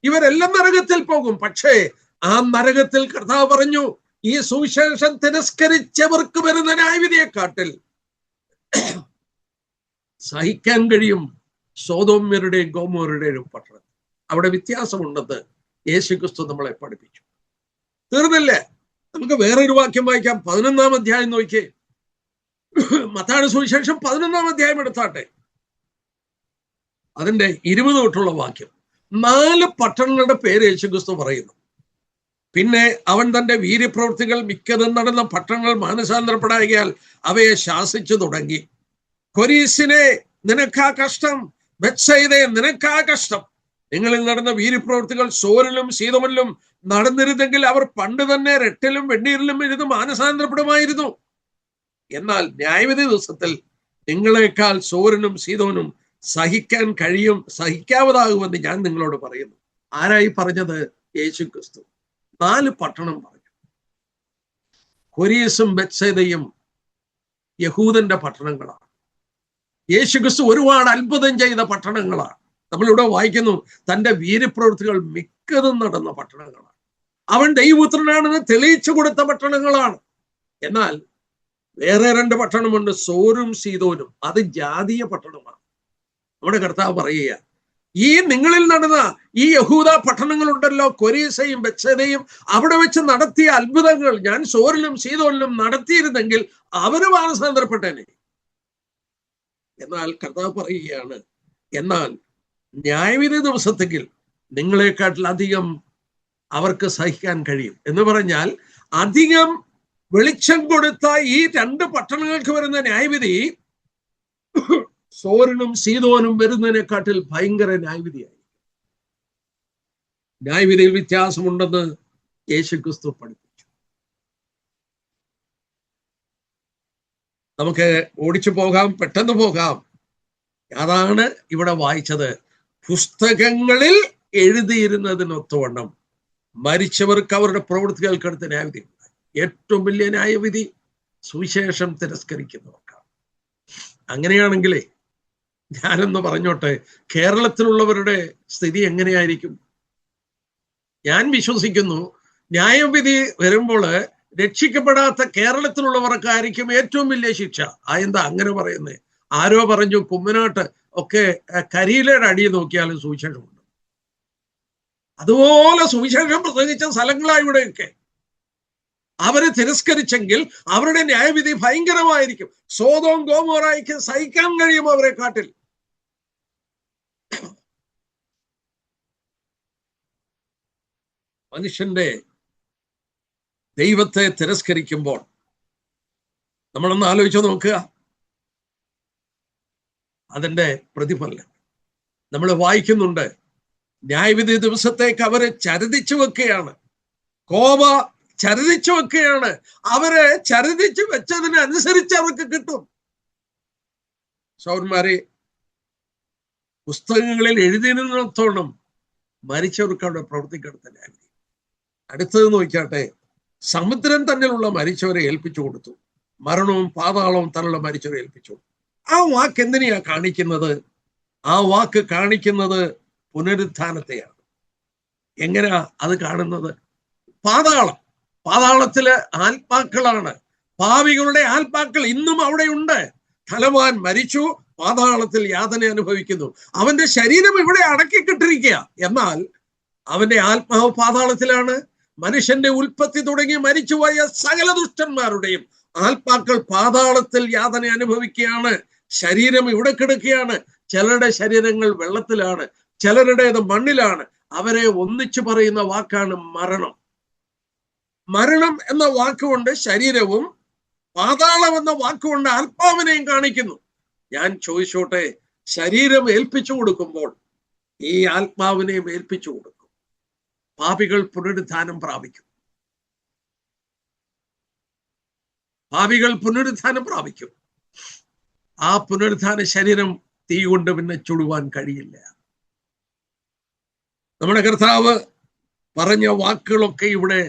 Speaker 1: ഇവരെല്ലാം നരകത്തിൽ പോകും. പക്ഷേ ആ നരകത്തിൽ കർത്താവ് പറഞ്ഞു, ഈ സുവിശേഷം തിരസ്കരിച്ചവർക്ക് വരുന്ന ന്യായവിധിയെക്കാട്ടിൽ സഹിക്കാൻ കഴിയും സോദോമ്യരുടെയും ഗോമോരരുടെയും പട്ടണം. അവിടെ വ്യത്യാസമുണ്ടെന്ന് യേശുക്രിസ്തു നമ്മളെ പഠിപ്പിച്ചു. തീർന്നില്ലേ? നമുക്ക് വേറൊരു വാക്യം വായിക്കാം. 11-ാം അധ്യായം നോക്കിയേ. മത്തായിയുടെ സുവിശേഷം 11-ാം അധ്യായം എടുത്താട്ടെ. അതിന്റെ 20 തൊട്ടുള്ള വാക്യം. 4 പട്ടണങ്ങളുടെ പേര് യേശുക്രിസ്തു പറയുന്നു. പിന്നെ അവൻ തന്റെ വീര്യപ്രവൃത്തികൾ മിക്കതും നടന്ന പട്ടണങ്ങൾ മാനസാന്തരപ്പെടാകിയാൽ അവയെ ശാസിച്ചു തുടങ്ങി. കൊരീസിനെ, നിനക്കാ കഷ്ടം! ബെത്സയിദേ, നിനക്കാ കഷ്ടം! നിങ്ങളിൽ നടന്ന വീര്യപ്രവൃത്തികൾ സോരിലും സീദോനിലും നടന്നിരുന്നെങ്കിൽ അവർ പണ്ട് തന്നെ രട്ടിലും വെണ്ണീരിലും ഇരുന്ന് മാനസാന്തരപ്പെടുമായിരുന്നു. എന്നാൽ ന്യായവിധി ദിവസത്തിൽ നിങ്ങളെക്കാൾ സോരനും സീദോനും സഹിക്കാവതാകുമെന്ന് ഞാൻ നിങ്ങളോട് പറയുന്നു. ആരായി പറഞ്ഞത്? യേശുക്രിസ്തു. 4 പട്ടണം പറഞ്ഞു. കൊരീസും ബെത്സേദയും യഹൂദന്റെ പട്ടണങ്ങളാണ്. യേശുക്രിസ്തു ഒരുപാട് അത്ഭുതം ചെയ്ത പട്ടണങ്ങളാണ്. നമ്മളിവിടെ വായിക്കുന്നു, തന്റെ വീരപ്രവൃത്തികൾ മിക്കതും നടന്ന പട്ടണങ്ങളാണ്. അവൻ ദൈവപുത്രനാണെന്ന് തെളിയിച്ചു കൊടുത്ത പട്ടണങ്ങളാണ്. എന്നാൽ വേറെ 2 പട്ടണമുണ്ട്, സോരും സീദോനും. അത് ജാതീയ പട്ടണമാണ്. നമ്മുടെ കർത്താവ് പറയുക, ഈ നിങ്ങളിൽ നടന്ന ഈ യഹൂദ പട്ടണങ്ങളുണ്ടല്ലോ, കൊരീസയും ബെത്സേദയും, അവിടെ വെച്ച് നടത്തിയ അത്ഭുതങ്ങൾ ഞാൻ സോരിലും സീദോനിലും നടത്തിയിരുന്നെങ്കിൽ അവര് മാനസാന്തരപ്പെട്ടേനെ. എന്നാൽ കർത്താവ് പറയുകയാണ്, എന്നാൽ ന്യായവിധി ദിവസത്തെങ്കിൽ നിങ്ങളെക്കാട്ടിലധികം അവർക്ക് സഹിക്കാൻ കഴിയും. എന്ന് പറഞ്ഞാൽ അധികം വെളിച്ചം കൊടുത്ത ഈ 2 പട്ടണങ്ങൾക്ക് വരുന്ന ന്യായവിധി സോരനും സീദോനും വരുന്നതിനെക്കാട്ടിൽ ഭയങ്കര ന്യായവിധിയായി. ന്യായവിധിയിൽ വ്യത്യാസമുണ്ടെന്ന് യേശുക്രിസ്തു പഠിപ്പിച്ചു. നമുക്ക് ഓടിച്ചു പോകാം, പെട്ടെന്ന് പോകാം. അതാണ് ഇവിടെ വായിച്ചത്. പുസ്തകങ്ങളിൽ എഴുതിയിരുന്നതിനൊത്തവണ്ണം മരിച്ചവർക്ക് അവരുടെ പ്രവൃത്തികൾക്കടുത്ത് ന്യായവിധി ഉണ്ടായി. ഏറ്റവും വലിയ ന്യായവിധി സുവിശേഷം തിരസ്കരിക്കുന്നവർക്കാണ്. അങ്ങനെയാണെങ്കിലേ ഞാനൊന്ന് പറഞ്ഞോട്ടെ, കേരളത്തിലുള്ളവരുടെ സ്ഥിതി എങ്ങനെയായിരിക്കും? ഞാൻ വിശ്വസിക്കുന്നു ന്യായവിധി വരുമ്പോൾ രക്ഷിക്കപ്പെടാത്ത കേരളത്തിലുള്ളവർക്കായിരിക്കും ഏറ്റവും വലിയ ശിക്ഷ. എന്താ അങ്ങനെ പറയുന്നത്? ആരോ പറഞ്ഞു കുമ്മനാട്ട് ഒക്കെ കരിയിലയുടെ അടി നോക്കിയാലും സുവിശേഷമുണ്ട്. അതുപോലെ സുവിശേഷം പ്രസംഗിച്ച സ്ഥലങ്ങളാണ് ഇവിടെയൊക്കെ. അവരെ തിരസ്കരിച്ചെങ്കിൽ അവരുടെ ന്യായവിധി ഭയങ്കരമായിരിക്കും. സോദോം ഗോമോറായ്ക്ക് സഹിക്കാൻ കഴിയും അവരെ കാട്ടിൽ. മനുഷ്യന്റെ ദൈവത്തെ തിരസ്കരിക്കുമ്പോൾ നമ്മളൊന്ന് ആലോചിച്ച് നോക്കുക, അതിന്റെ പ്രതിഫലനം നമ്മൾ വായിക്കുന്നുണ്ട്. ന്യായവിധി ദിവസത്തേക്ക് അവരെ ചരതിച്ചു വെക്കുകയാണ്, കോപ ചരതിച്ചു വെക്കുകയാണ്. അവരെ ചരതിച്ചു വെച്ചതിനനുസരിച്ച് അവർക്ക് കിട്ടും. സൗരന്മാരെ, പുസ്തകങ്ങളിൽ എഴുതിയിരുന്നിടത്തോളം മരിച്ചവർക്ക് അവിടെ പ്രവർത്തിക്കെടുത്ത ന്യായവിധി. അടുത്തത് നോക്കിയാട്ടെ, സമുദ്രം തന്നിലുള്ള മരിച്ചവരെ ഏൽപ്പിച്ചു കൊടുത്തു, മരണവും പാതാളവും തന്നിലുള്ള മരിച്ചവരെ ഏൽപ്പിച്ചു. ആ വാക്ക് എന്തിനെയാ കാണിക്കുന്നത്? ആ വാക്ക് കാണിക്കുന്നത് പുനരുത്ഥാനത്തെയാണ്. എങ്ങനെയാ അത് കാണുന്നത്? പാതാളത്തിലെ ആത്മാക്കളാണ്, പാവികളുടെ ആത്മാക്കൾ ഇന്നും അവിടെയുണ്ട്. ധനവാൻ മരിച്ചു, പാതാളത്തിൽ യാതന അനുഭവിക്കുന്നു. അവന്റെ ശരീരം ഇവിടെ അടക്കിക്കിട്ടിരിക്കുക, എന്നാൽ അവന്റെ ആത്മാവ് പാതാളത്തിലാണ്. മനുഷ്യന്റെ ഉൽപ്പത്തി തുടങ്ങി മരിച്ചുപോയ സകല ദുഷ്ടന്മാരുടെയും ആത്മാക്കൾ പാതാളത്തിൽ യാതന അനുഭവിക്കുകയാണ്. ശരീരം ഇവിടെ കിടക്കുകയാണ്. ചിലരുടെ ശരീരങ്ങൾ വെള്ളത്തിലാണ്, ചിലരുടേത് മണ്ണിലാണ്. അവരെ ഒന്നിച്ചു പറയുന്ന വാക്കാണ് മരണം. മരണം എന്ന വാക്കുകൊണ്ട് ശരീരവും, പാതാളം എന്ന വാക്കുകൊണ്ട് ആത്മാവിനെയും കാണിക്കുന്നു. ഞാൻ ചോദിച്ചോട്ടെ, ശരീരം ഏൽപ്പിച്ചു കൊടുക്കുമ്പോൾ ഈ ആത്മാവിനെയും ഏൽപ്പിച്ചു കൊടുക്കും. പാപികൾ പുനരുത്ഥാനം പ്രാപിക്കും. പാപികൾ പുനരുത്ഥാനം പ്രാപിക്കും. ആ പുനരുത്ഥാന ശരീരം തീ കൊണ്ട് പിന്നെ ചുടുവാൻ കഴിയില്ല. നമ്മുടെ കർത്താവ് പറഞ്ഞ വാക്കുകളൊക്കെ ഇവിടെ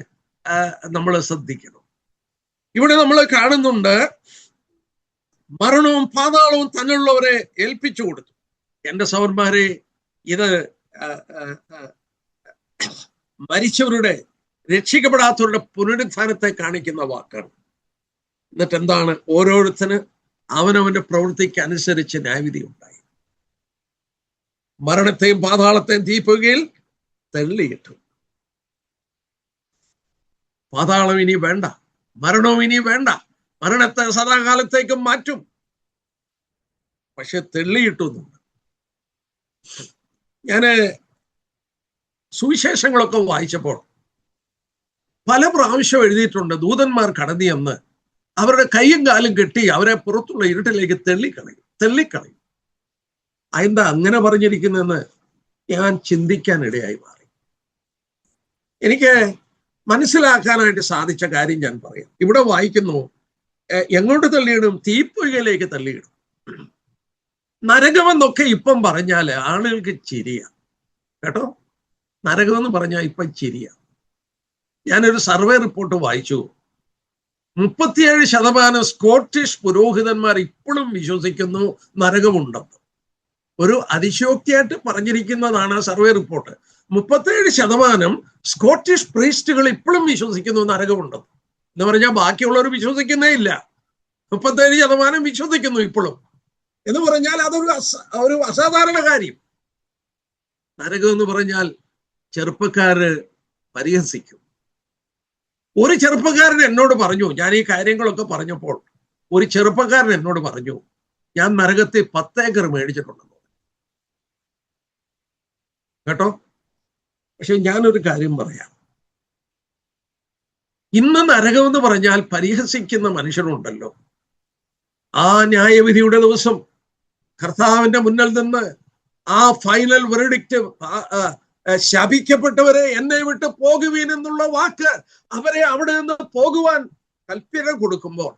Speaker 1: നമ്മൾ ശ്രദ്ധിക്കണം. ഇവിടെ നമ്മൾ കാണുന്നുണ്ട്, മരണവും പാതാളവും തന്നുള്ളവരെ ഏൽപ്പിച്ചു കൊടുത്തു. എൻ്റെ സഹോദരന്മാരെ, ഇത് മരിച്ചവരുടെ, രക്ഷിക്കപ്പെടാത്തവരുടെ പുനരുത്ഥാനത്തെ കാണിക്കുന്ന വാക്കാണ്. എന്നിട്ട് എന്താണ്? ഓരോരുത്തന് അവനവന്റെ പ്രവൃത്തിക്ക് അനുസരിച്ച് ന്യായവിധി ഉണ്ടായി. മരണത്തെയും പാതാളത്തെയും തീപ്പൊയ്കയിൽ തള്ളിയിട്ടു. പാതാളം ഇനി വേണ്ട, മരണവും ഇനി വേണ്ട, മരണത്തെ സദാകാലത്തേക്കും മാറ്റും. പക്ഷെ തെള്ളിയിട്ടുന്നുണ്ട്. ഞാന് സുവിശേഷങ്ങളൊക്കെ വായിച്ചപ്പോൾ പല പ്രാവശ്യം എഴുതിയിട്ടുണ്ട്, ദൂതന്മാർ കടന്നിയെന്ന് അവരുടെ കൈയും കാലും കെട്ടി അവരെ പുറത്തുള്ള ഇരുട്ടിലേക്ക് തെള്ളിക്കളയും. അതെന്താ അങ്ങനെ പറഞ്ഞിരിക്കുന്നതെന്ന് ഞാൻ ചിന്തിക്കാൻ ഇടയായി മാറി. എനിക്ക് മനസ്സിലാക്കാനായിട്ട് സാധിച്ച കാര്യം ഞാൻ പറയാം. ഇവിടെ വായിക്കുന്നു, എങ്ങോട്ട് തള്ളിയിടും? തീപ്പൊയ്കയിലേക്ക് തള്ളിയിടും. നരകമെന്നൊക്കെ ഇപ്പം പറഞ്ഞാല് ആളുകൾക്ക് ചിരിയാ കേട്ടോ. നരകമെന്ന് പറഞ്ഞാൽ ഇപ്പം ചിരിയാ. ഞാനൊരു സർവേ റിപ്പോർട്ട് വായിച്ചു. 37% സ്കോട്ടിഷ് പുരോഹിതന്മാർ ഇപ്പോഴും വിശ്വസിക്കുന്നു നരകമുണ്ടെന്ന്. ഒരു അതിശയോക്തിയായിട്ട് പറഞ്ഞിരിക്കുന്നതാണ് സർവേ റിപ്പോർട്ട്. 37% സ്കോട്ടിഷ് പ്രീസ്റ്റുകൾ ഇപ്പോഴും വിശ്വസിക്കുന്നു നരകമുണ്ടെന്ന്. എന്ന് പറഞ്ഞാൽ ബാക്കിയുള്ളവർ വിശ്വസിക്കുന്നേ ഇല്ല. 37% വിശ്വസിക്കുന്നു ഇപ്പോഴും. എന്ന് പറഞ്ഞാൽ അതൊരു അസാധാരണ കാര്യം. നരകം എന്ന് പറഞ്ഞാൽ ചെറുപ്പക്കാര് പരിഹസിക്കും. ഒരു ചെറുപ്പക്കാരൻ എന്നോട് പറഞ്ഞു, ഞാൻ ഈ കാര്യങ്ങളൊക്കെ പറഞ്ഞപ്പോൾ ഒരു ചെറുപ്പക്കാരൻ എന്നോട് പറഞ്ഞു, ഞാൻ നരകത്തിൽ 10 ഏക്കർ മേടിച്ചിട്ടുണ്ടെന്ന്. കേട്ടോ? പക്ഷെ ഞാനൊരു കാര്യം പറയാം. ഇന്ന് നരകം എന്ന് പറഞ്ഞാൽ പരിഹസിക്കുന്ന മനുഷ്യരുണ്ടല്ലോ. ആ ന്യായവിധിയുടെ ദിവസം കർത്താവിന്റെ മുന്നിൽ നിന്ന് ആ ഫൈനൽ വെർഡിക്റ്റ്, ശപിക്കപ്പെട്ടവരെ എന്നെ വിട്ട് പോകുവീൻ എന്നുള്ള വാക്ക്, അവരെ അവിടെ നിന്ന് പോകുവാൻ കൽപ്പന കൊടുക്കുമ്പോൾ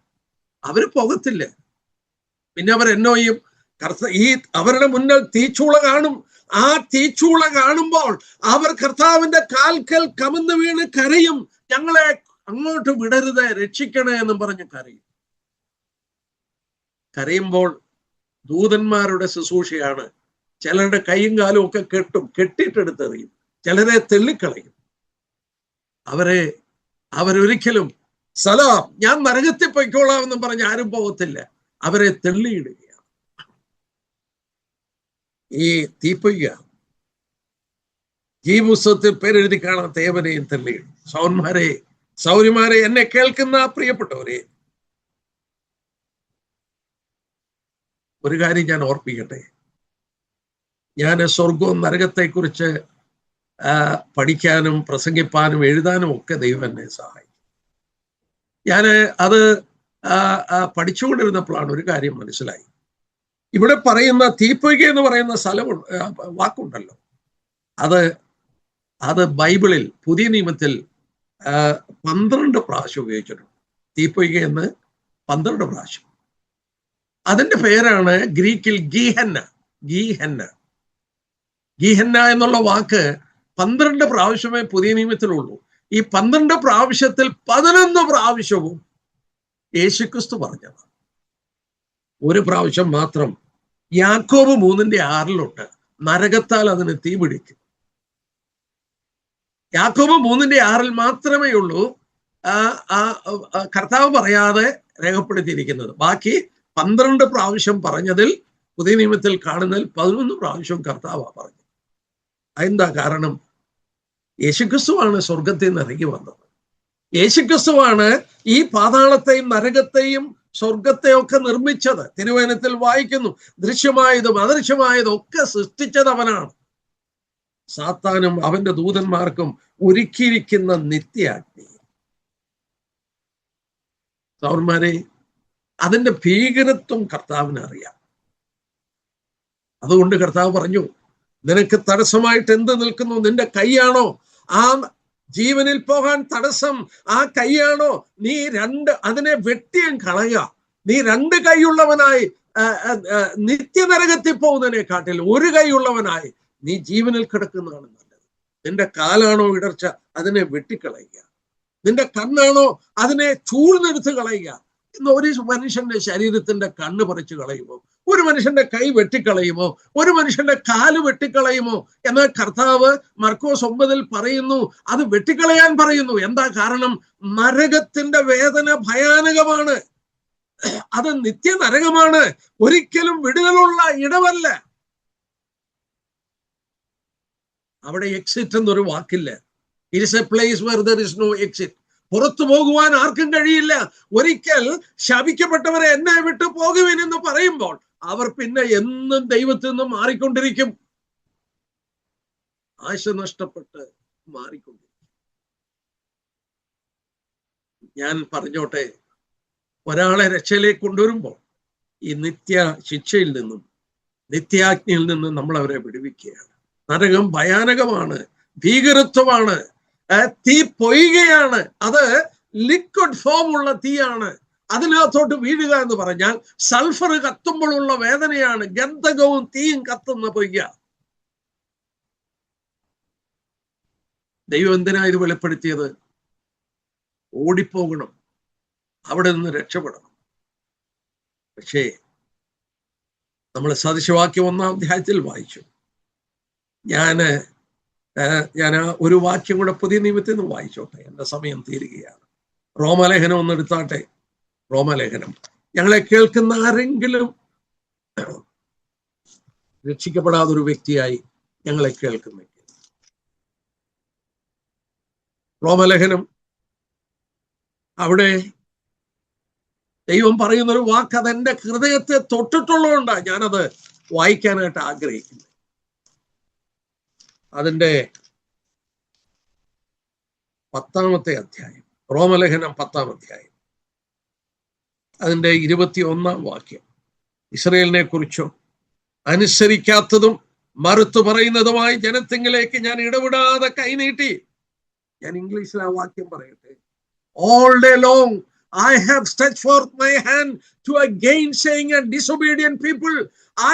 Speaker 1: അവര് പോകത്തില്ല. പിന്നെ അവർ എന്നോയും ഈ അവരുടെ മുന്നിൽ തീച്ചൂള കാണും. ആ തീച്ചൂള കാണുമ്പോൾ അവർ കർത്താവിന്റെ കാൽക്കൽ കമന്ന് വീണ് കരയും, ഞങ്ങളെ അങ്ങോട്ട് വിടരുത്, രക്ഷിക്കണേ എന്നും പറഞ്ഞ് കരയും. കരയുമ്പോൾ ദൂതന്മാരുടെ ശുശ്രൂഷയാണ്. ചിലരുടെ കൈയും കാലും ഒക്കെ കെട്ടിട്ടെടുത്തെറിയും, ചിലരെ തെള്ളിക്കളയും. അവരൊരിക്കലും സലാം, ഞാൻ നരകത്തിൽ പൊയ്ക്കോളാം എന്നും പറഞ്ഞ് ആരും പോകത്തില്ല. അവരെ തെള്ളിയിടുകയാണ്. ഈ തീപ്പൊയ്ക ഈ പുസ്തകത്തിൽ പേരെഴുതി കാണാത്ത ഏവനെയും തെള്ളിയിടും. സൗര്യമാരെ, എന്നെ കേൾക്കുന്ന പ്രിയപ്പെട്ടവരെ, ഒരു കാര്യം ഞാൻ ഓർപ്പിക്കട്ടെ. ഞാൻ സ്വർഗവും നരകത്തെക്കുറിച്ച് പഠിക്കാനും പ്രസംഗിപ്പാനും എഴുതാനും ഒക്കെ ദൈവം എന്നെ സഹായിക്കും. ഞാൻ അത് പഠിച്ചുകൊണ്ടിരുന്നപ്പോഴാണ് ഒരു കാര്യം മനസ്സിലായി. ഇവിടെ പറയുന്ന തീപ്പൊയ്ക എന്ന് പറയുന്ന വാക്കുണ്ടല്ലോ, അത് ബൈബിളിൽ പുതിയ നിയമത്തിൽ 12 പ്രാവശ്യം ഉപയോഗിച്ചിട്ടുണ്ട്. തീപ്പൊയ്ക എന്ന് 12 പ്രാവശ്യം. അതിന്റെ പേരാണ് ഗ്രീക്കിൽ ഗീഹന്ന എന്നുള്ള വാക്ക് 12 പ്രാവശ്യമേ പുതിയ നിയമത്തിലുള്ളൂ. ഈ 12 പ്രാവശ്യത്തിൽ 11 പ്രാവശ്യവും യേശുക്രിസ്തു പറഞ്ഞതാണ്. ഒരു പ്രാവശ്യം മാത്രം യാക്കോബ് 3:6 നരകത്താൽ അതിന് തീ പിടിക്കും. യാക്കോബ് 3:6 മാത്രമേ ഉള്ളൂ കർത്താവ് പറയാതെ രേഖപ്പെടുത്തിയിരിക്കുന്നത്. ബാക്കി 12 പ്രാവശ്യം പറഞ്ഞതിൽ പുതിയ നിയമത്തിൽ കാണുന്നതിൽ 11 പ്രാവശ്യം കർത്താവാ പറഞ്ഞു. അതെന്താ കാരണം? യേശുക്രിസ്തുവാണ് സ്വർഗത്തിൽ നിന്ന് ഇറങ്ങി വന്നത്. യേശുക്രിസ്തുവാണ് ഈ പാതാളത്തെയും നരകത്തെയും സ്വർഗത്തെയൊക്കെ നിർമ്മിച്ചത്. തിരുവചനത്തിൽ വായിക്കുന്നു, ദൃശ്യമായതും അദൃശ്യമായതും ഒക്കെ സൃഷ്ടിച്ചത് അവനാണ്. സാത്താനും അവന്റെ ദൂതന്മാർക്കും ഒരുക്കിയിരിക്കുന്ന നിത്യാഗ്നി. സൗരന്മാരെ, അതിന്റെ ഭീകരത്വം കർത്താവിന് അറിയാം. അതുകൊണ്ട് കർത്താവ് പറഞ്ഞു, നിനക്ക് തടസ്സമായിട്ട് എന്ത് നിൽക്കുന്നു? നിന്റെ കൈയാണോ ആ ജീവനിൽ പോകാൻ തടസ്സം? ആ കൈയാണോ? നീ അതിനെ വെട്ടിയും കളയുക. നീ 2 കൈയുള്ളവനായി നിത്യനരകത്തിൽ പോകുന്നതിനെക്കാട്ടിൽ 1 കൈയുള്ളവനായി നീ ജീവനിൽ കിടക്കുന്നതാണ് നല്ലത്. നിന്റെ കാലാണോ ഇടർച്ച? അതിനെ വെട്ടിക്കളയുക. നിന്റെ കണ്ണാണോ? അതിനെ ചൂഴ്ന്നെടുത്ത് കളയുക. ഇന്ന് ഒരു മനുഷ്യന്റെ ശരീരത്തിന്റെ കണ്ണ് പറിച്ചു കളയുമോ? ഒരു മനുഷ്യന്റെ കൈ വെട്ടിക്കളയുമോ? ഒരു മനുഷ്യന്റെ കാല് വെട്ടിക്കളയുമോ? എന്നാൽ കർത്താവ് മർക്കോസ് 9 പറയുന്നു, അത് വെട്ടിക്കളയാൻ പറയുന്നു. എന്താ കാരണം? നരകത്തിന്റെ വേദന ഭയാനകമാണ്. അത് നിത്യനരകമാണ്. ഒരിക്കലും വിടുതലുള്ള ഇടമല്ല. അവിടെ എക്സിറ്റ് എന്നൊരു വാക്കില്ല. It is a place where there is no exit. പുറത്തു പോകുവാൻ ആർക്കും കഴിയില്ല. ഒരിക്കൽ ശപിക്കപ്പെട്ടവരെ എന്നെ വിട്ടു പോകുവിൻ എന്ന് പറയുമ്പോൾ അവർ പിന്നെ എന്നും ദൈവത്തിൽ നിന്നും മാറിക്കൊണ്ടിരിക്കും. ആശ നഷ്ടപ്പെട്ട് മാറിക്കൊണ്ടിരിക്കും. ഞാൻ പറഞ്ഞോട്ടെ, ഒരാളെ രക്ഷയിലേക്ക് കൊണ്ടുവരുമ്പോൾ ഈ നിത്യ ശിക്ഷയിൽ നിന്നും നിത്യാഗ്നിയിൽ നിന്നും നമ്മൾ അവരെ വിടുവിക്കുകയാണ്. നരകം ഭയാനകമാണ്, ഭീകരത്വമാണ്, തീ പൊയ്കയാണ്. അത് ലിക്വിഡ് ഫോം ഉള്ള തീയാണ്. അതിനകത്തോട്ട് വീഴുക എന്ന് പറഞ്ഞാൽ സൾഫർ കത്തുമ്പോഴുള്ള വേദനയാണ്. ഗന്ധകവും തീയും കത്തുന്ന പൊയ്ക. ദൈവം എന്തിനാ ഇത് വെളിപ്പെടുത്തിയത്? ഓടിപ്പോകണം. അവിടെ നിന്ന് രക്ഷപ്പെടണം. പക്ഷേ നമ്മൾ സദൃശവാക്യം 1-ാം അധ്യായത്തിൽ വായിച്ചു. ഞാൻ ഒരു വാക്യം കൂടെ പുതിയ നിയമത്തിൽ നിന്ന് വായിച്ചോട്ടെ, എൻ്റെ സമയം തീരുകയാണ്. റോമലേഖനം ഒന്ന് എടുത്താട്ടെ. റോമലേഖനം. ഞങ്ങളെ കേൾക്കുന്ന ആരെങ്കിലും രക്ഷിക്കപ്പെടാതൊരു വ്യക്തിയായി ഞങ്ങളെ കേൾക്കുന്നെങ്കിൽ, റോമലേഖനം അവിടെ ദൈവം പറയുന്നൊരു വാക്ക് അതെന്റെ ഹൃദയത്തെ തൊട്ടിട്ടുള്ളതുകൊണ്ടാണ് ഞാനത് വായിക്കാനായിട്ട് ആഗ്രഹിക്കുന്നത്. അതിൻ്റെ 10-ാമത്തെ അധ്യായം, റോമലേഖനം 10-ാം അധ്യായം, അതിൻ്റെ 21-ാം വാക്യം. ഇസ്രായേലിനെ കുറിച്ചോ അനുസരിക്കാത്തതും മറുത്തു പറയുന്നതുമായ ജനത്തിങ്കിലേക്ക് ഞാൻ ഇടപെടാതെ കൈനീട്ടി. ഞാൻ ഇംഗ്ലീഷിൽ ആ വാക്യം പറയട്ടെ. All day long I have stretched forth my hand to a gainsaying and disobedient people.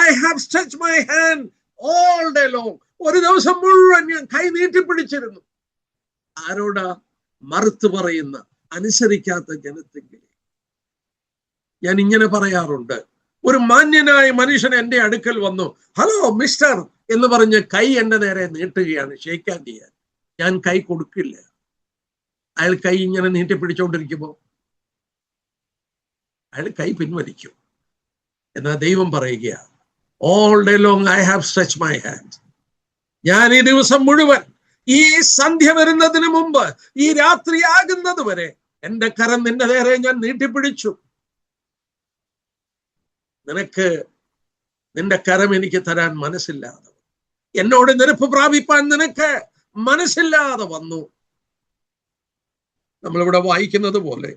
Speaker 1: I have stretched my hand all day long. ഒരു ദിവസം മുഴുവൻ ഞാൻ കൈ നീട്ടിപ്പിടിച്ചിരുന്നു. ആരോടാ? മറുത്തു പറയുന്ന, അനുസരിക്കാത്ത ജനത്തിങ്കിലേക്ക്. ഞാൻ ഇങ്ങനെ പറയാറുണ്ട്, ഒരു മാന്യനായ മനുഷ്യൻ എൻ്റെ അടുക്കൽ വന്നു, ഹലോ മിസ്റ്റർ എന്ന് പറഞ്ഞ് കൈ എൻ്റെ നേരെ നീട്ടുകയാണ്, ഷേക്ക് ഹാൻഡ് ചെയ്യാൻ. ഞാൻ കൈ കൊടുക്കില്ല. അയാൾ കൈ ഇങ്ങനെ നീട്ടിപ്പിടിച്ചുകൊണ്ടിരിക്കുമ്പോൾ അയാൾ കൈ പിൻവലിക്കും. എന്നാൽ ദൈവം പറയുകയാണ്, all day long I have stretched my hand. ഞാൻ ഈ ദിവസം മുഴുവൻ, ഈ സന്ധ്യ വരുന്നതിന് മുമ്പ്, ഈ രാത്രിയാകുന്നത് വരെ എൻ്റെ കരം നിന്റെ നേരെ ഞാൻ നീട്ടിപ്പിടിച്ചു. നിനക്ക് നിന്റെ കരം എനിക്ക് തരാൻ മനസ്സില്ലാതെ, എന്നോട് നിരപ്പ് പ്രാപിപ്പാൻ നിനക്ക് മനസ്സില്ലാതെ വന്നു. നമ്മളിവിടെ വായിക്കുന്നത് പോലെ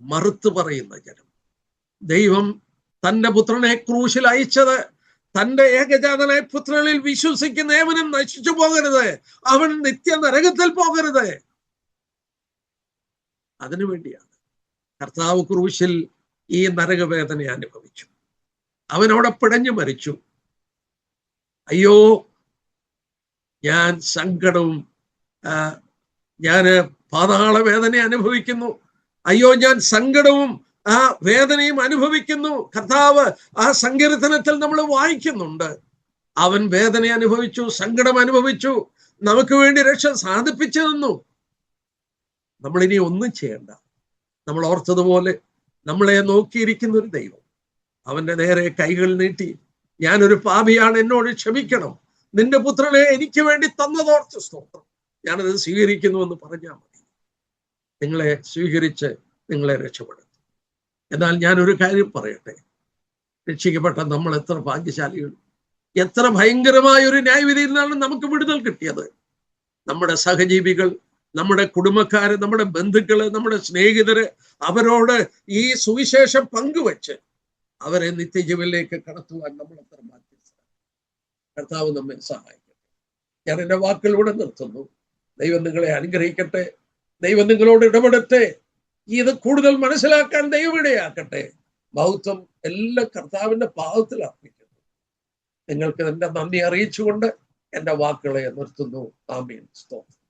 Speaker 1: മറുത്തു പറയുന്ന ജനം. ദൈവം തന്റെ പുത്രനെ ക്രൂശിൽ അയച്ചത് തന്റെ ഏകജാതനായ പുത്രനിൽ വിശ്വസിക്കുന്ന ഏവനും നശിച്ചു പോകരുത്, അവൻ നിത്യ നരകത്തിൽ പോകരുത്. അതിനുവേണ്ടിയാണ് കർത്താവ് ക്രൂശിൽ ഈ നരകവേദന അനുഭവിച്ചു. അവനവിടെ പിടഞ്ഞു മരിച്ചു. അയ്യോ, ഞാൻ സങ്കടവും, ഞാൻ പാതാള വേദന അനുഭവിക്കുന്നു, അയ്യോ ഞാൻ സങ്കടവും ആ വേദനയും അനുഭവിക്കുന്നു. കർത്താവ് ആ സങ്കീർത്തനത്തിൽ നമ്മൾ വായിക്കുന്നുണ്ട്. അവൻ വേദന അനുഭവിച്ചു, സങ്കടം അനുഭവിച്ചു, നമുക്ക് വേണ്ടി രക്ഷ സാധിപ്പിച്ചു തന്നു. നമ്മളിനി ഒന്നും ചെയ്യണ്ട. നമ്മൾ ഓർത്തതുപോലെ നമ്മളെ നോക്കിയിരിക്കുന്ന ഒരു ദൈവം അവന്റെ നേരെ കൈകൾ നീട്ടി, ഞാനൊരു പാപിയാണ്, എന്നോട് ക്ഷമിക്കണം, നിന്റെ പുത്രനെ എനിക്ക് വേണ്ടി തന്നതോർത്ത് സ്തോത്രം, ഞാനത് സ്വീകരിക്കുന്നു എന്ന് പറഞ്ഞാൽ മതി. നിങ്ങളെ സ്വീകരിച്ച് നിങ്ങളെ രക്ഷപ്പെടുത്തും. എന്നാൽ ഞാനൊരു കാര്യം പറയട്ടെ, രക്ഷിക്കപ്പെട്ട നമ്മൾ എത്ര ഭാഗ്യശാലികൾ. എത്ര ഭയങ്കരമായ ഒരു ന്യായവിധിയിൽ നിന്നാണ് നമുക്ക് വിടുതൽ കിട്ടിയത്. നമ്മുടെ സഹജീവികൾ, നമ്മുടെ കുടുംബക്കാര്, നമ്മുടെ ബന്ധുക്കള്, നമ്മുടെ സ്നേഹിതര്, അവരോട് ഈ സുവിശേഷം പങ്കുവെച്ച് അവരെ നിത്യജീവനിലേക്ക് കടത്തുവാൻ നമ്മൾ എത്ര ബാധ്യസ്ഥരാണ്. കർത്താവ് നമ്മെ സഹായിക്കട്ടെ. ഞാൻ എൻ്റെ വാക്കുകളിലൂടെ നിർത്തുന്നു. ദൈവം നിങ്ങളെ അനുഗ്രഹിക്കട്ടെ. ദൈവം നിങ്ങളോട് ഇടപെടട്ടെ. ഇത് കൂടുതൽ മനസ്സിലാക്കാൻ ദൈവം ഇടയാക്കട്ടെ. മഹത്വം എല്ലാ കർത്താവിന്റെ പാദത്തിൽ അർപ്പിക്കുന്നു. നിങ്ങൾക്ക് എൻ്റെ നന്ദി അറിയിച്ചുകൊണ്ട് എൻ്റെ വാക്കുകളെ നിർത്തുന്നു. ആമേൻ. സ്തോത്രം.